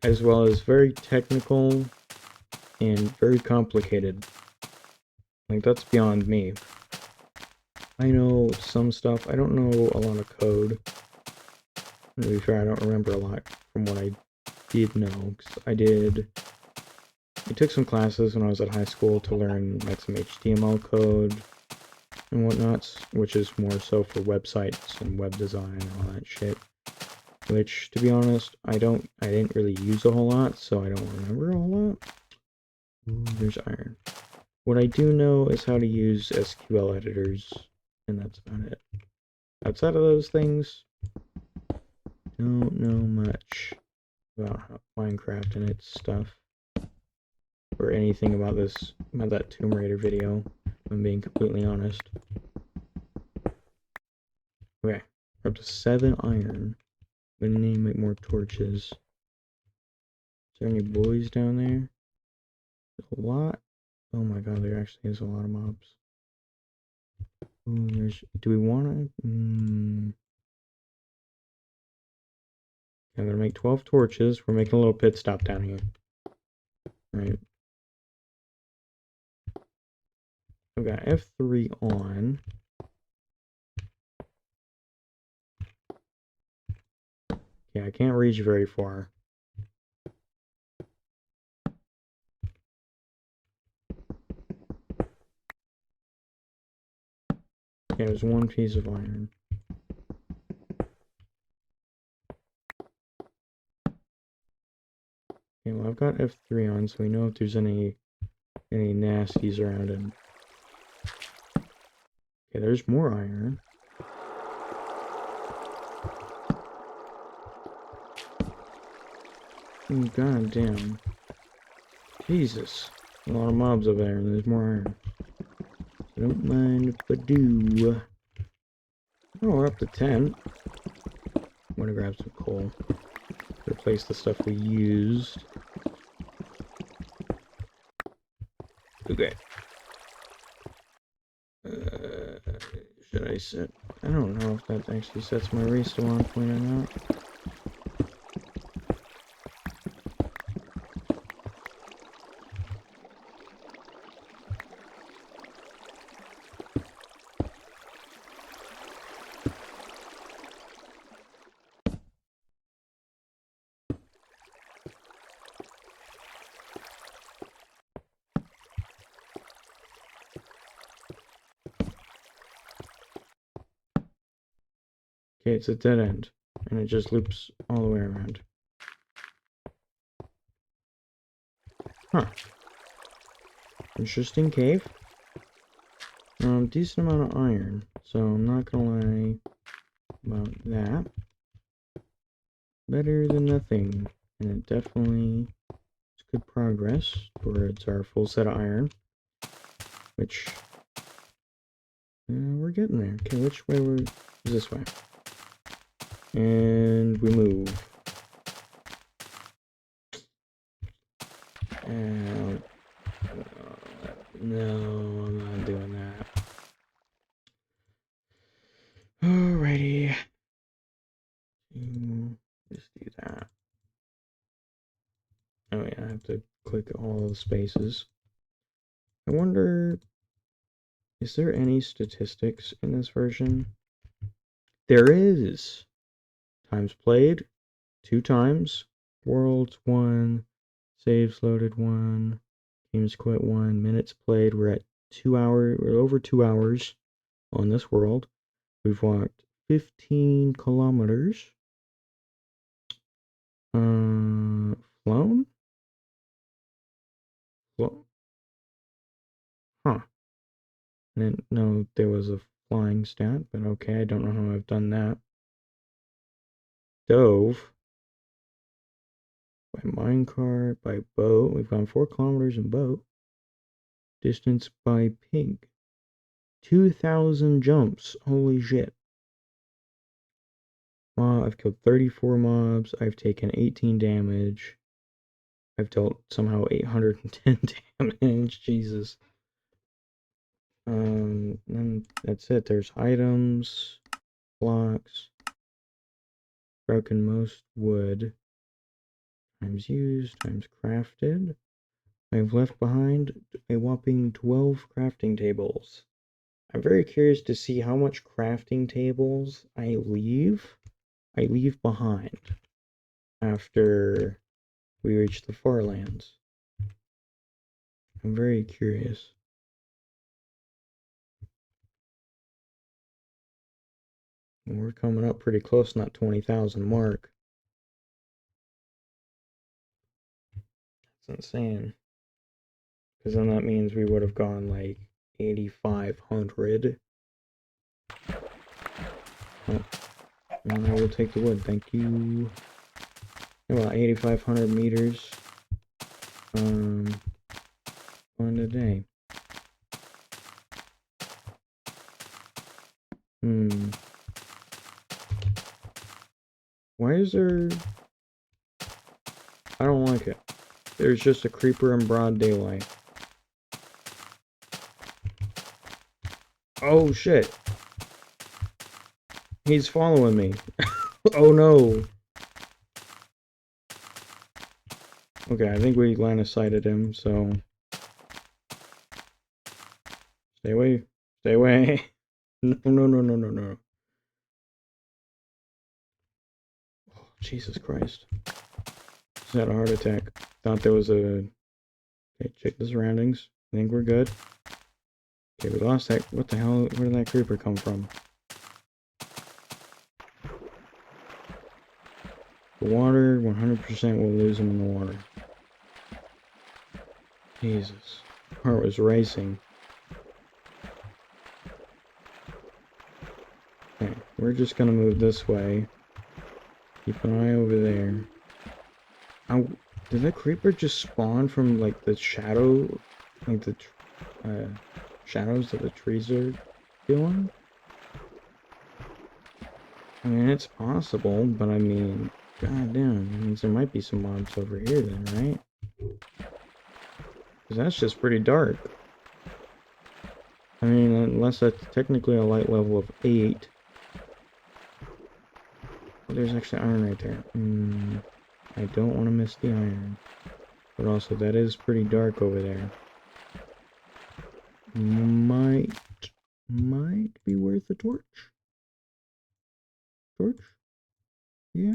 as well as very technical and very complicated. Like, that's beyond me. I know some stuff, I don't know a lot of code. To be fair, I don't remember a lot from what I did know, because I took some classes when I was at high school to learn like some HTML code and whatnots, which is more so for websites and web design and all that shit. Which, to be honest, I didn't really use a whole lot, so I don't remember a whole lot. Ooh, there's iron. What I do know is how to use SQL editors, and that's about it. Outside of those things, don't know much about Minecraft and its stuff, or anything about that Tomb Raider video, if I'm being completely honest. Okay, we're up to 7 iron. I'm gonna need to make more torches. Is there any boys down there? There's a lot. Oh my god, there actually is a lot of mobs. Ooh, do we wanna? I'm gonna make 12 torches. We're making a little pit stop down here. Right. I've got F3 on. Yeah, I can't reach very far. Yeah, there's one piece of iron. Okay, well, I've got F3 on, so we know if there's any nasties around it. Okay, there's more iron. Oh, god damn. Jesus. A lot of mobs over there, and there's more iron. So don't mind if I do. Oh, we're up to 10. I'm gonna grab some coal. Replace the stuff we used. Okay. Should I set... I don't know if that actually sets my respawn point or not. Okay, it's a dead end, and it just loops all the way around. Huh. Interesting cave. Decent amount of iron, so I'm not gonna lie about that. Better than nothing, and it definitely is good progress towards our full set of iron, which we're getting there. Okay, which way is this way? And we move. And no, I'm not doing that. Alrighty. Just do that. Oh yeah, I have to click all the spaces. I wonder, is there any statistics in this version? There is! Times played, 2 times. Worlds, 1. Saves loaded, 1. Games quit, 1. Minutes played, we're at 2 hours, we're over 2 hours on this world. We've walked 15 kilometers. Flown? Huh. I didn't know there was a flying stat, but okay, I don't know how I've done that. Dove. By minecart, by boat. We've gone 4 kilometers in boat. Distance by pig. 2,000 jumps. Holy shit. I've killed 34 mobs. I've taken 18 damage. I've dealt somehow 810 damage. Jesus. And that's it. There's items, blocks, broken most wood, times used, times crafted. I've left behind a whopping 12 crafting tables. I'm very curious to see how much crafting tables I leave behind after we reach the Farlands. I'm very curious. And we're coming up pretty close to that 20,000 mark. That's insane. Because then that means we would have gone like 8,500. Oh, and I will take the wood, thank you. About 8,500 meters on a day. Why is there... I don't like it. There's just a creeper in broad daylight. Oh shit. He's following me. Oh no. Okay, I think we line of sighted him, so... Stay away. Stay away. No, no, no, no, no, no. Oh, Jesus Christ. Just had a heart attack. Thought there was a... Okay, check the surroundings. I think we're good. Okay, we lost that. What the hell? Where did that creeper come from? The water, 100% we'll lose him in the water. Jesus. Heart was racing. Okay, we're just gonna move this way. Keep an eye over there. Did that creeper just spawn from, like, the shadow? Like, the shadows that the trees are doing? I mean, it's possible, but I mean, goddamn, that means there might be some mobs over here then, right? Because that's just pretty dark. I mean, unless that's technically a light level of 8. Oh, there's actually iron right there. I don't want to miss the iron. But also, that is pretty dark over there. Might be worth a torch. Torch? Yeah.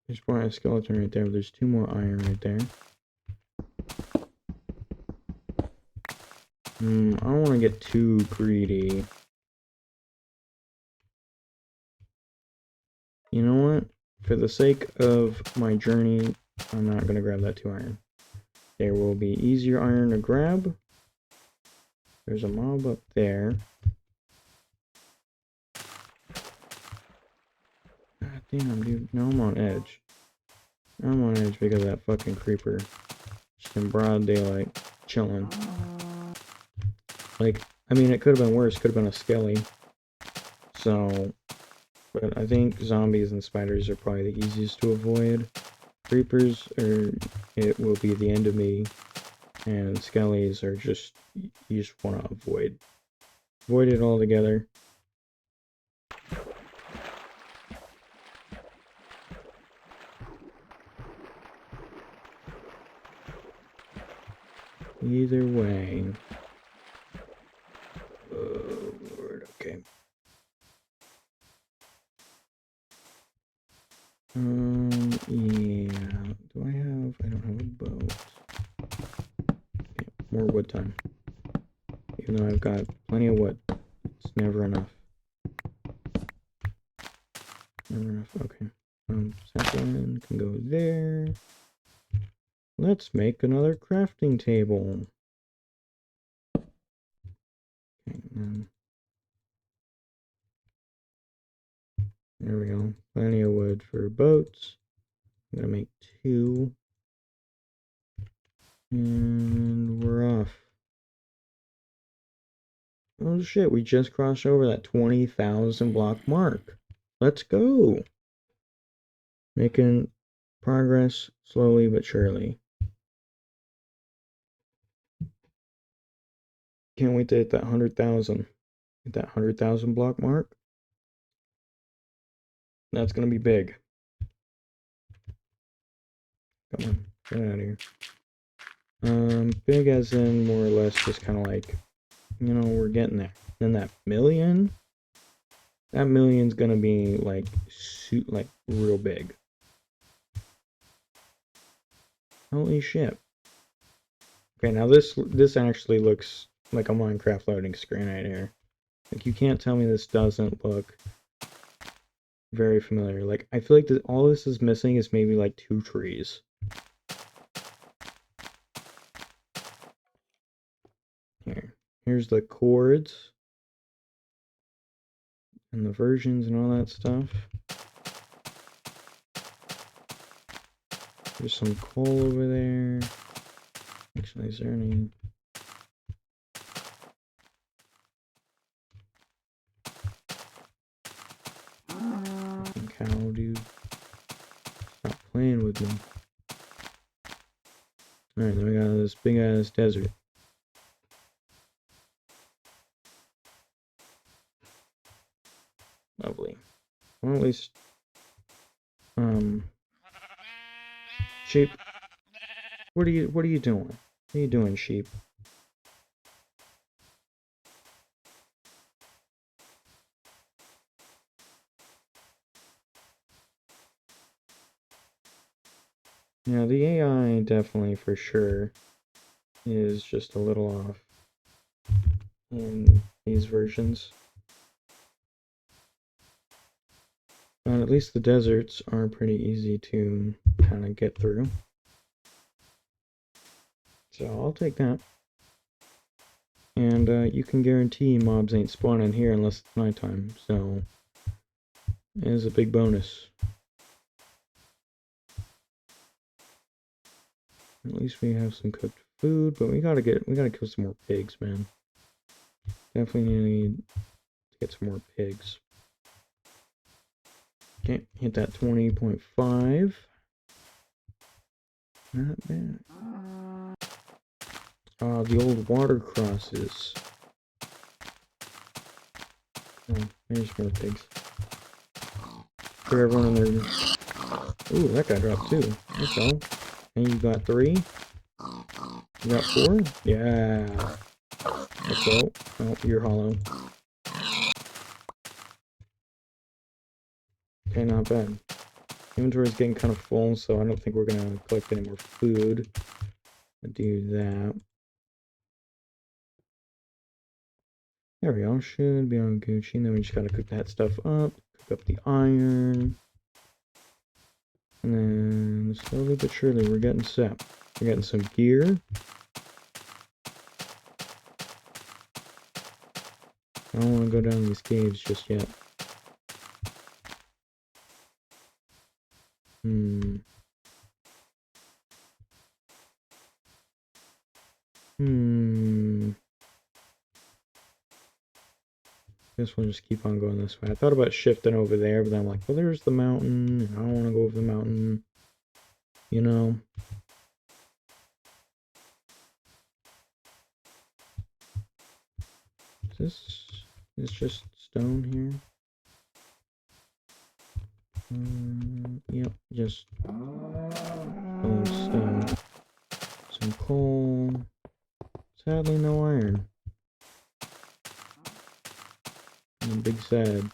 There's probably a skeleton right there, but there's 2 more iron right there. I don't want to get too greedy. You know what? For the sake of my journey, I'm not going to grab that 2 iron. There will be easier iron to grab. There's a mob up there. God damn, dude. Now I'm on edge. I'm on edge because of that fucking creeper. Just in broad daylight. Chilling. Like, I mean, it could have been worse. Could have been a skelly. So, but I think zombies and spiders are probably the easiest to avoid. Creepers, it will be the end of me. And skellies are just, you just want to avoid. Avoid it altogether. Either way. Oh, Lord, okay. Yeah. Do I have... I don't have a boat. Okay, more wood time. Even though I've got plenty of wood. It's never enough. Never enough, okay. Sapling can go there. Let's make another crafting table. Okay, then... There we go. Plenty of wood for boats. I'm gonna make 2. And we're off. Oh shit, we just crossed over that 20,000 block mark. Let's go! Making progress slowly but surely. Can't wait to hit that 100,000. Hit that 100,000 block mark. That's gonna be big. Come on, get out of here. Big as in more or less just kind of like, you know, we're getting there. Then that million's gonna be like, like real big. Holy shit. Okay, now this actually looks like a Minecraft loading screen right here. Like, you can't tell me this doesn't look very familiar. Like, I feel like all this is missing is maybe like 2 trees. Here's the chords and the versions and all that stuff. There's some coal over there. Actually, is there any... Cow, dude. Stop playing with me. Alright, then we got this big ass desert. Lovely. Well, at least... Sheep. What are you doing? What are you doing, sheep? Yeah, the AI definitely for sure is just a little off in these versions. But at least the deserts are pretty easy to kind of get through. So I'll take that. And you can guarantee mobs ain't spawning here unless it's nighttime, so it is a big bonus. At least we have some cooked food, but we gotta kill some more pigs, man. Definitely need to get some more pigs. Okay, hit that 20.5. Not bad. The old water crosses. Oh, there's more pigs. For everyone in there. Ooh, that guy dropped 2. Let's go. And you got 3. You got 4? Yeah. Let's go. Oh, you're hollow. Okay, not bad. Inventory is getting kind of full, so I don't think we're gonna collect any more food. I'll do that. There we go. Should be on Gucci. And then we just gotta cook that stuff up. Cook up the iron. And then slowly but surely we're getting set. We're getting some gear. I don't want to go down these caves just yet. Guess we'll just keep on going this way. I thought about shifting over there, but then I'm like, well, there's the mountain, and I don't want to go over the mountain. You know? This is just stone here. Yep, just stone. Some coal. Sadly, no iron. I'm big sad.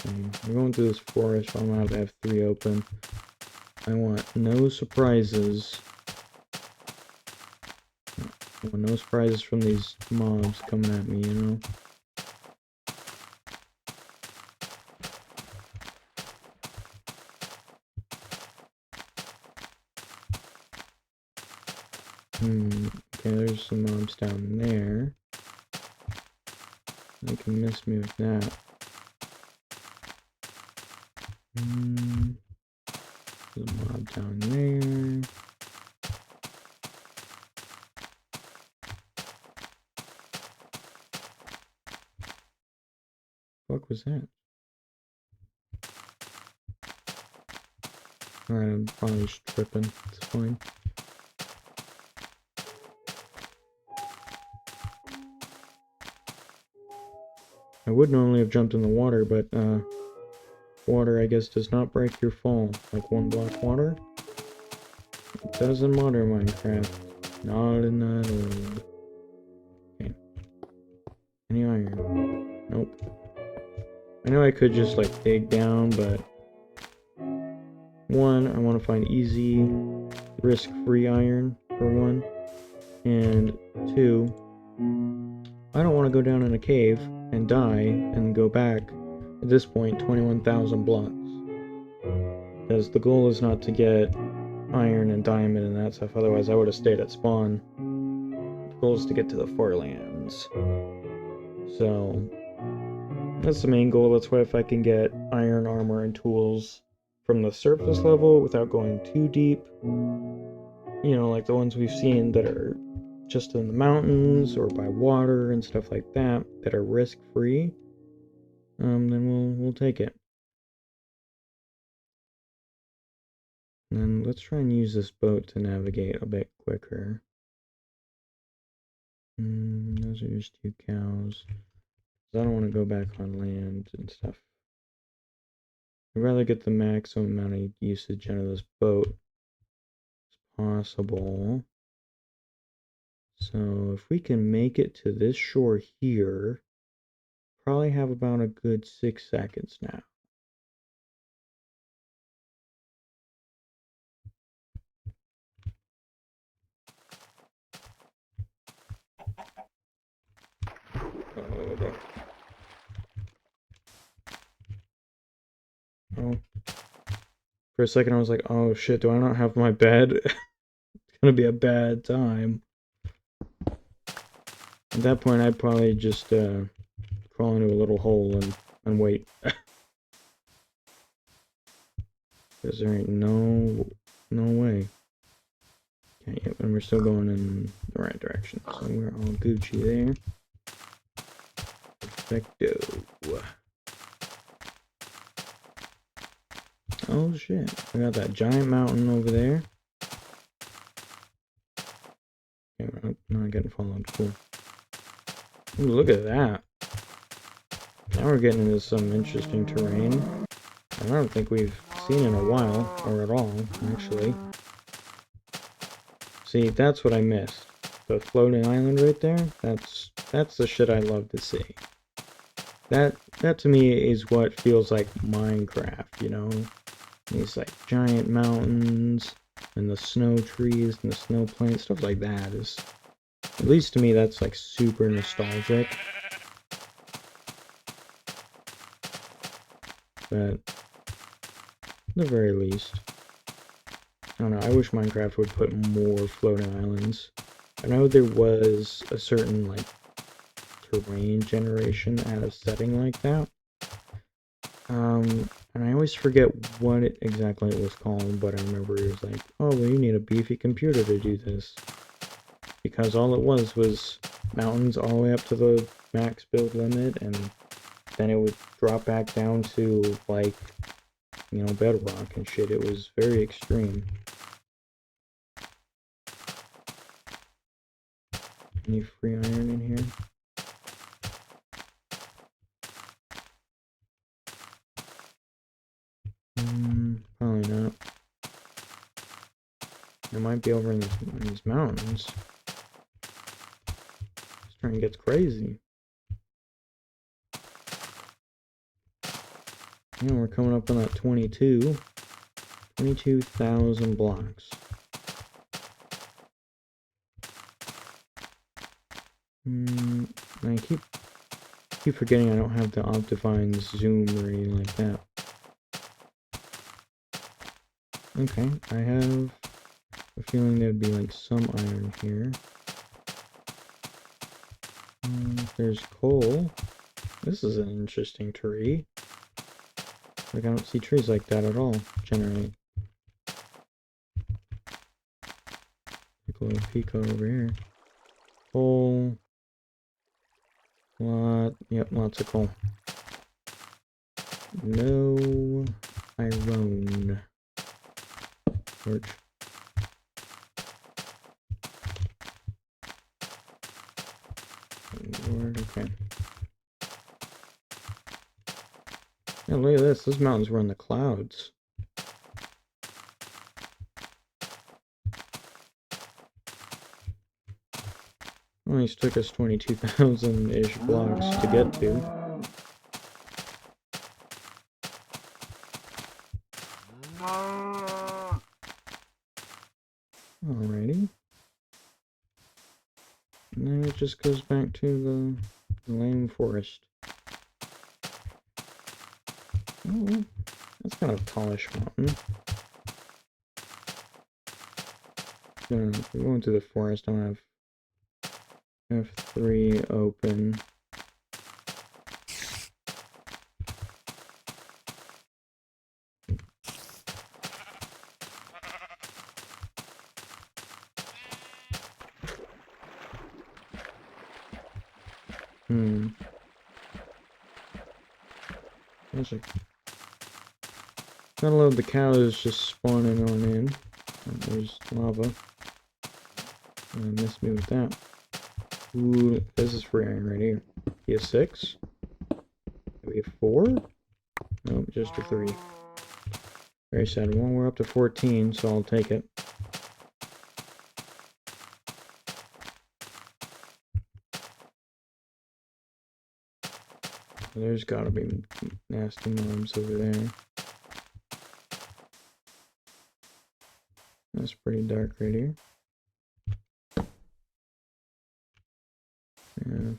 Okay, we're going through this forest, so I'm gonna have to have 3 open. I want no surprises. I want no surprises from these mobs coming at me, you know? Okay, there's some mobs down there. They can miss me with that. There's a mob down there. What was that? Alright, I'm probably just tripping. It's fine. I would normally have jumped in the water, but water, I guess, does not break your fall. Like 1 block water. It doesn't matter in Minecraft. Not in that old. Okay. Any iron? Nope. I know I could just like dig down, but 1, I want to find easy, risk-free iron for 1, and 2, I don't want to go down in a cave and die and go back at this point 21,000 blocks, because the goal is not to get iron and diamond and that stuff, otherwise I would have stayed at spawn. The goal is to get to the Farlands. So that's the main goal. That's why if I can get iron armor and tools from the surface level without going too deep, you know, like the ones we've seen that are just in the mountains or by water and stuff like that, that are risk-free, then we'll take it. And let's try and use this boat to navigate a bit quicker. Those are just 2 cows. I don't want to go back on land and stuff. I'd rather get the maximum amount of usage out of this boat as possible. So if we can make it to this shore here, probably have about a good 6 seconds now. Oh. For a second I was like, oh shit, do I not have my bed? It's gonna be a bad time. At that point I'd probably just crawl into a little hole and wait. Because there ain't no way. Okay, yep, and we're still going in the right direction. So we're all Gucci there. Perfecto. Oh shit, we got that giant mountain over there. Okay, we're not getting followed, cool. Ooh, look at that. Now we're getting into some interesting terrain. I don't think we've seen in a while, or at all, actually. See, that's what I missed. The floating island right there, that's the shit I love to see. That to me is what feels like Minecraft, you know? These like giant mountains and the snow trees and the snow plains, stuff like that is, at least to me, that's like super nostalgic. But at the very least, I don't know, I wish Minecraft would put more floating islands. I know there was a certain like terrain generation that had a setting like that. And I always forget what exactly it was called, but I remember it was like, oh, well, you need a beefy computer to do this. Because all it was mountains all the way up to the max build limit, and then it would drop back down to, like, you know, bedrock and shit. It was very extreme. Any free iron in here? Probably not. It might be over in these mountains. This train gets crazy. Yeah, we're coming up on that 22,000 blocks. I keep forgetting I don't have the Optifine zoom or anything like that. Okay, I have a feeling there'd be like some iron here. There's coal. This is an interesting tree. Like, I don't see trees like that at all, generally. Take a little peek over here. Coal. Yep, lots of coal. No iron. Torch. Lord, okay. Yeah, look at this. Those mountains were in the clouds. Only took us 22,000-ish blocks to get to. Alrighty. And then it just goes back to the lame forest. Oh, that's kind of a tallish mountain. If we go into the forest, I want to have F3 open. Gotta love the cows just spawning on in. Oh, there's lava. Missed me with that. Ooh, this is free iron right here. Be a 6? Maybe a 4? Nope, just a 3. Very sad. Well, we're up to 14, so I'll take it. There's gotta be nasty mobs over there. That's pretty dark right here.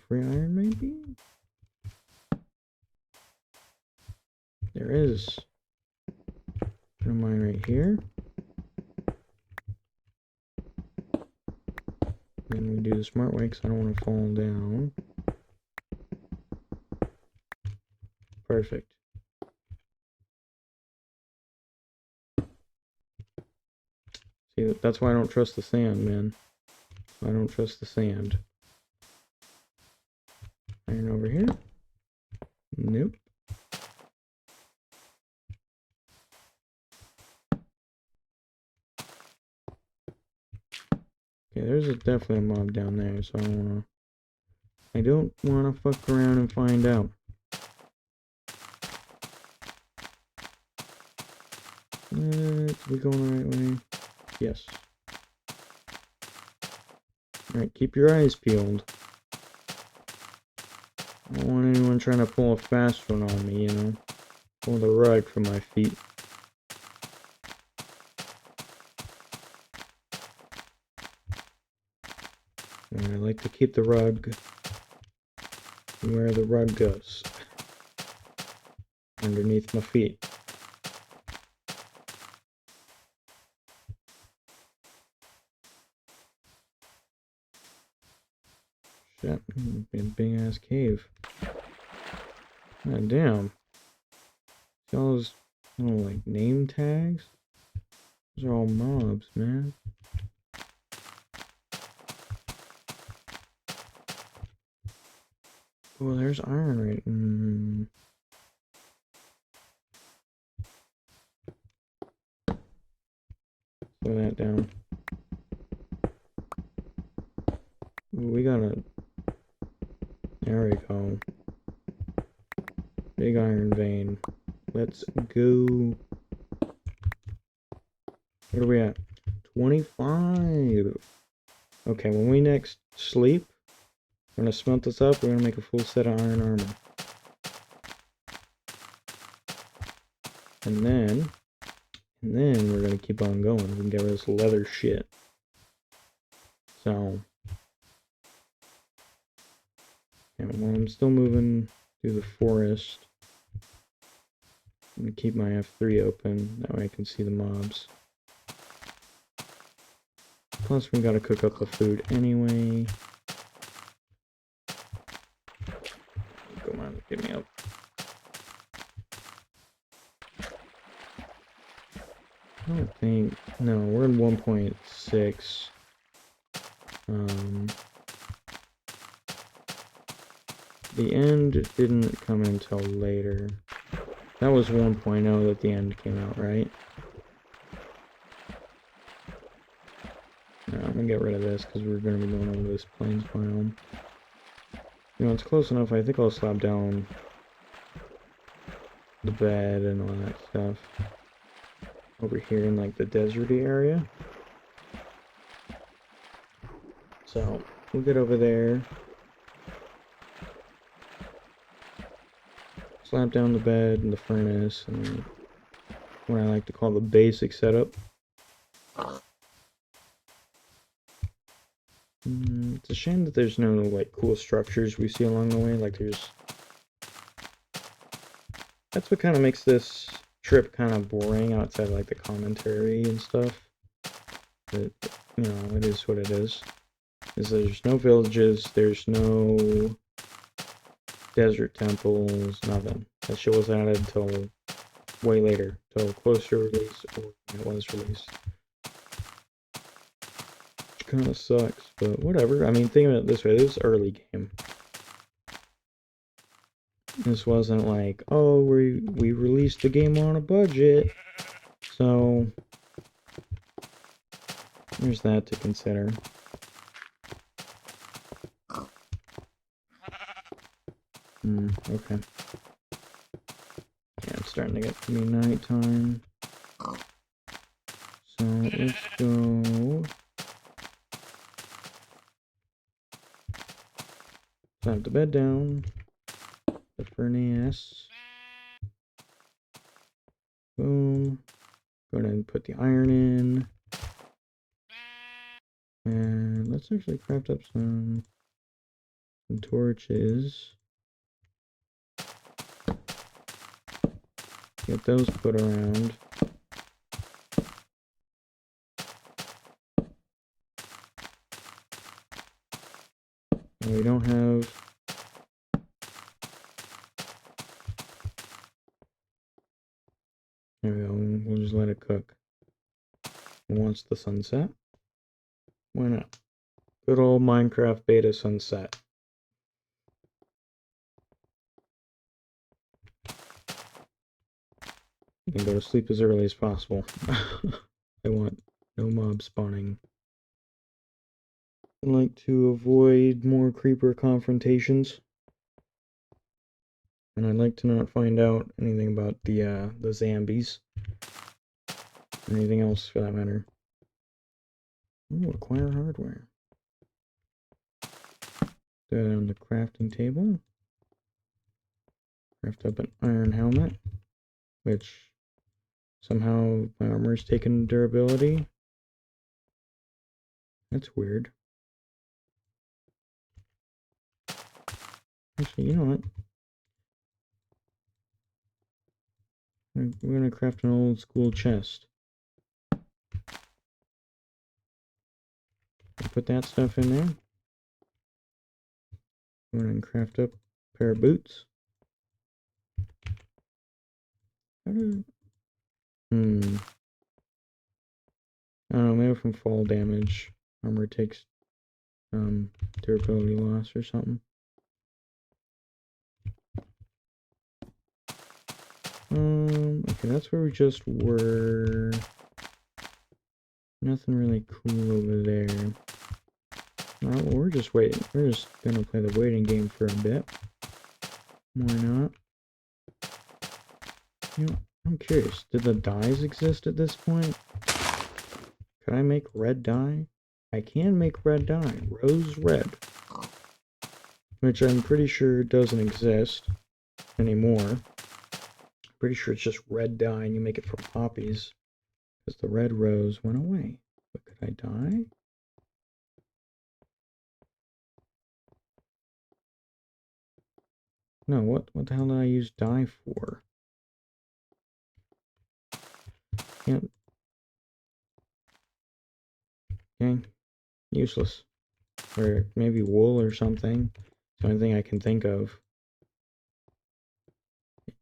Free iron, maybe? There is. Put a mine right here. Then we do the smart way because I don't want to fall down. Perfect. See, that's why I don't trust the sand, man. I don't trust the sand. Iron over here? Nope. Okay, there's definitely a mob down there, so I don't want to fuck around and find out. Are we going the right way? Yes. Alright, keep your eyes peeled. I don't want anyone trying to pull a fast one on me, you know? Pull the rug from my feet. And I like to keep the rug where the rug goes. Underneath my feet. Shit, big ass cave. God damn. See all those little like name tags? Those are all mobs, man. Oh, there's iron right. Throw that down. We gotta... There we go. Big iron vein. Let's go. What are we at? 25. Okay, when we next sleep, we're gonna smelt this up. We're gonna make a full set of iron armor. And then we're gonna keep on going. We can get rid of this leather shit. So, yeah, while I'm still moving through the forest, I'm gonna keep my F3 open. That way I can see the mobs. Plus, we gotta cook up the food anyway. Come on, get me up. I don't think... No, we're in 1.6. The end didn't come until later. That was 1.0 that the end came out, right? No, I'm gonna get rid of this because we're gonna be going over this plains biome. You know, it's close enough. I think I'll slap down the bed and all that stuff over here in like the deserty area. So we'll get over there, slap down the bed and the furnace, and what I like to call the basic setup. It's a shame that there's no like cool structures we see along the way. Like that's what kind of makes this trip kind of boring outside of like the commentary and stuff. But you know, it is what it is. There's no villages, there's no desert temples, nothing. That shit was added until way later, till close to release, or when it was released. Which kind of sucks, but whatever. I mean, think of it this way, this is early game. This wasn't like, oh, we released the game on a budget, so there's that to consider. Okay. Yeah, it's starting to get to be nighttime. So let's go. Slap the bed down. The furnace. Boom. Go ahead and put the iron in. And let's actually craft up some torches. Get those put around. And we don't have... There we go, we'll just let it cook. And once the sunset, why not? Good old Minecraft beta sunset. You can go to sleep as early as possible. I want no mob spawning. I like to avoid more creeper confrontations. And I'd like to not find out anything about the zombies. Or anything else for that matter. Ooh, acquire hardware. Put that on the crafting table. Craft up an iron helmet. Which somehow my armor's taken durability. That's weird. Actually, you know what? We're gonna craft an old school chest. Put that stuff in there. We're gonna craft up a pair of boots. I don't know, maybe from fall damage. Armor takes durability loss or something. Okay, that's where we just were. Nothing really cool over there. Well, we're just waiting. We're just gonna play the waiting game for a bit. Why not? You know, I'm curious. Did the dyes exist at this point? Could I make red dye? I can make red dye. Rose red. Which I'm pretty sure doesn't exist anymore. Pretty sure it's just red dye and you make it from poppies. Because the red rose went away. But could I dye? No, what the hell did I use dye for? Can't. Okay. Useless. Or maybe wool or something. It's the only thing I can think of.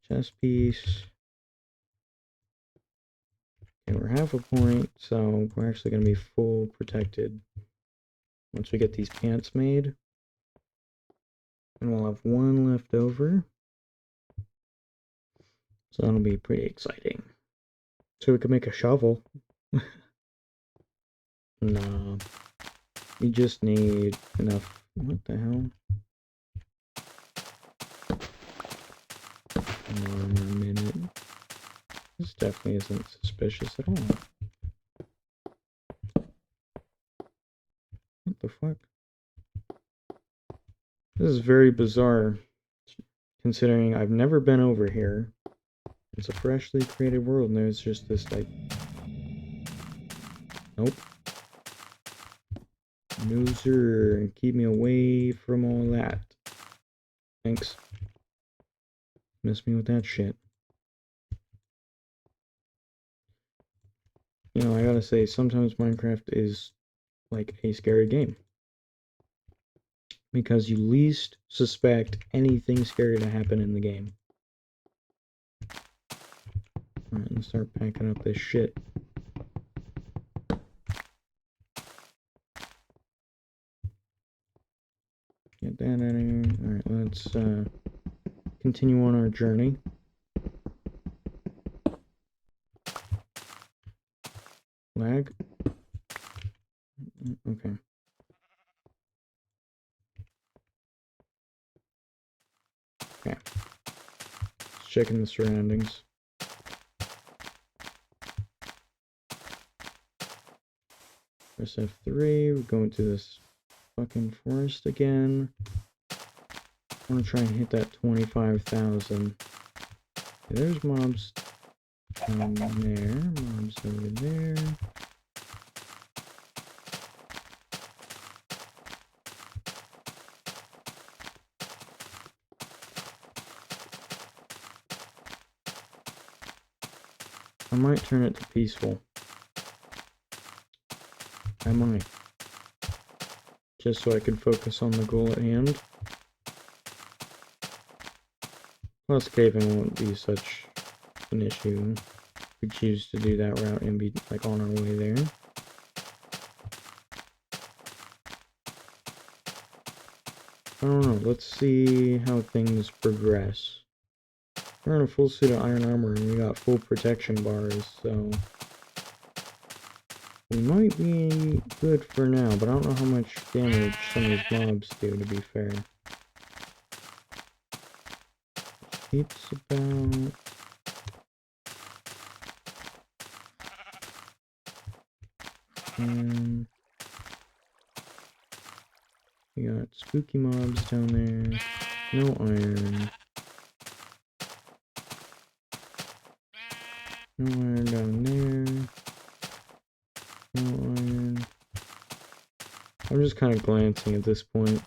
Chest piece. Okay, we're half a point, so we're actually going to be full protected once we get these pants made. And we'll have one left over. So that'll be pretty exciting. So we can make a shovel. No. We just need enough. What the hell? Hold on a minute. This definitely isn't suspicious at all. What the fuck? This is very bizarre, considering I've never been over here. It's a freshly created world, and there's just this, like... Nope. No, sir. Keep me away from all that. Thanks. Miss me with that shit. You know, I gotta say, sometimes Minecraft is like a scary game. Because you least suspect anything scary to happen in the game. Alright, let's start packing up this shit. Get that out of here. Alright, let's continue on our journey. Lag? Okay. Okay. Just checking the surroundings. Press F3, we're going to this fucking forest again. I want to try and hit that 25,000. Okay, there's mobs down there, mobs over there. I might turn it to peaceful. I might. Just so I can focus on the goal at hand. Plus, caving won't be such an issue. We choose to do that route and be like on our way there. I don't know. Let's see how things progress. We're in a full suit of iron armor and we got full protection bars, so we might be good for now, but I don't know how much damage some of these mobs do, to be fair. It's about... we got spooky mobs down there. No iron. No iron down there. No iron. I'm just kind of glancing at this point.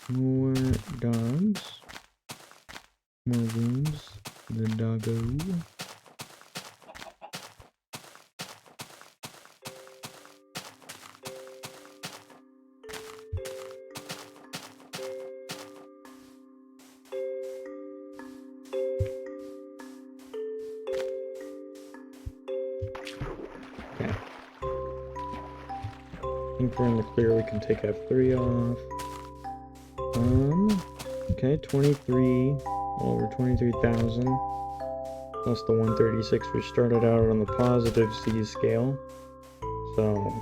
More dogs. More wounds. The doggo. Okay. I think we're in the clear. We can take F3 off. Okay, 23, over 23,000. plus the 136, we started out on the positive C scale. So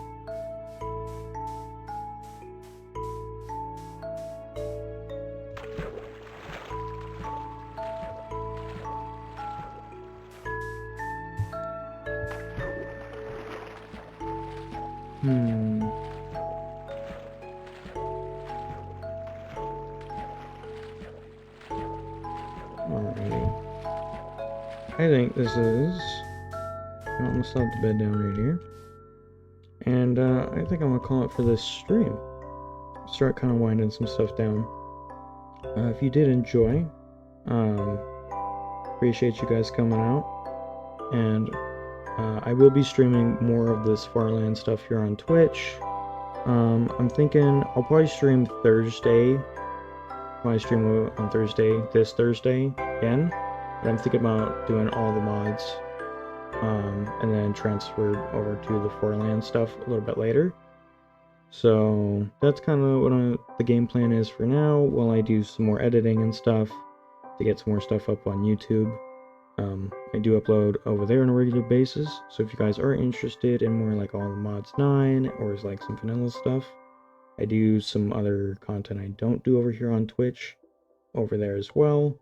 alrighty. I think this is... I'm gonna slap the bed down right here. And I think I'm gonna call it for this stream. Start kind of winding some stuff down. If you did enjoy, appreciate you guys coming out. And I will be streaming more of this Farland stuff here on Twitch. I'm thinking I'll probably stream Thursday. Probably stream on Thursday, this Thursday again. But I'm thinking about doing all the mods, and then transfer over to the Farland stuff a little bit later. So that's kind of what the game plan is for now, while I do some more editing and stuff to get some more stuff up on YouTube. I do upload over there on a regular basis, so if you guys are interested in more like all the mods 9 or like some vanilla stuff, I do some other content I don't do over here on Twitch over there as well,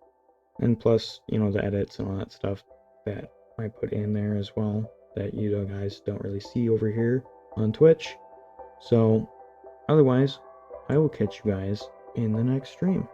and plus, you know, the edits and all that stuff that I put in there as well that you guys don't really see over here on Twitch. So otherwise, I will catch you guys in the next stream.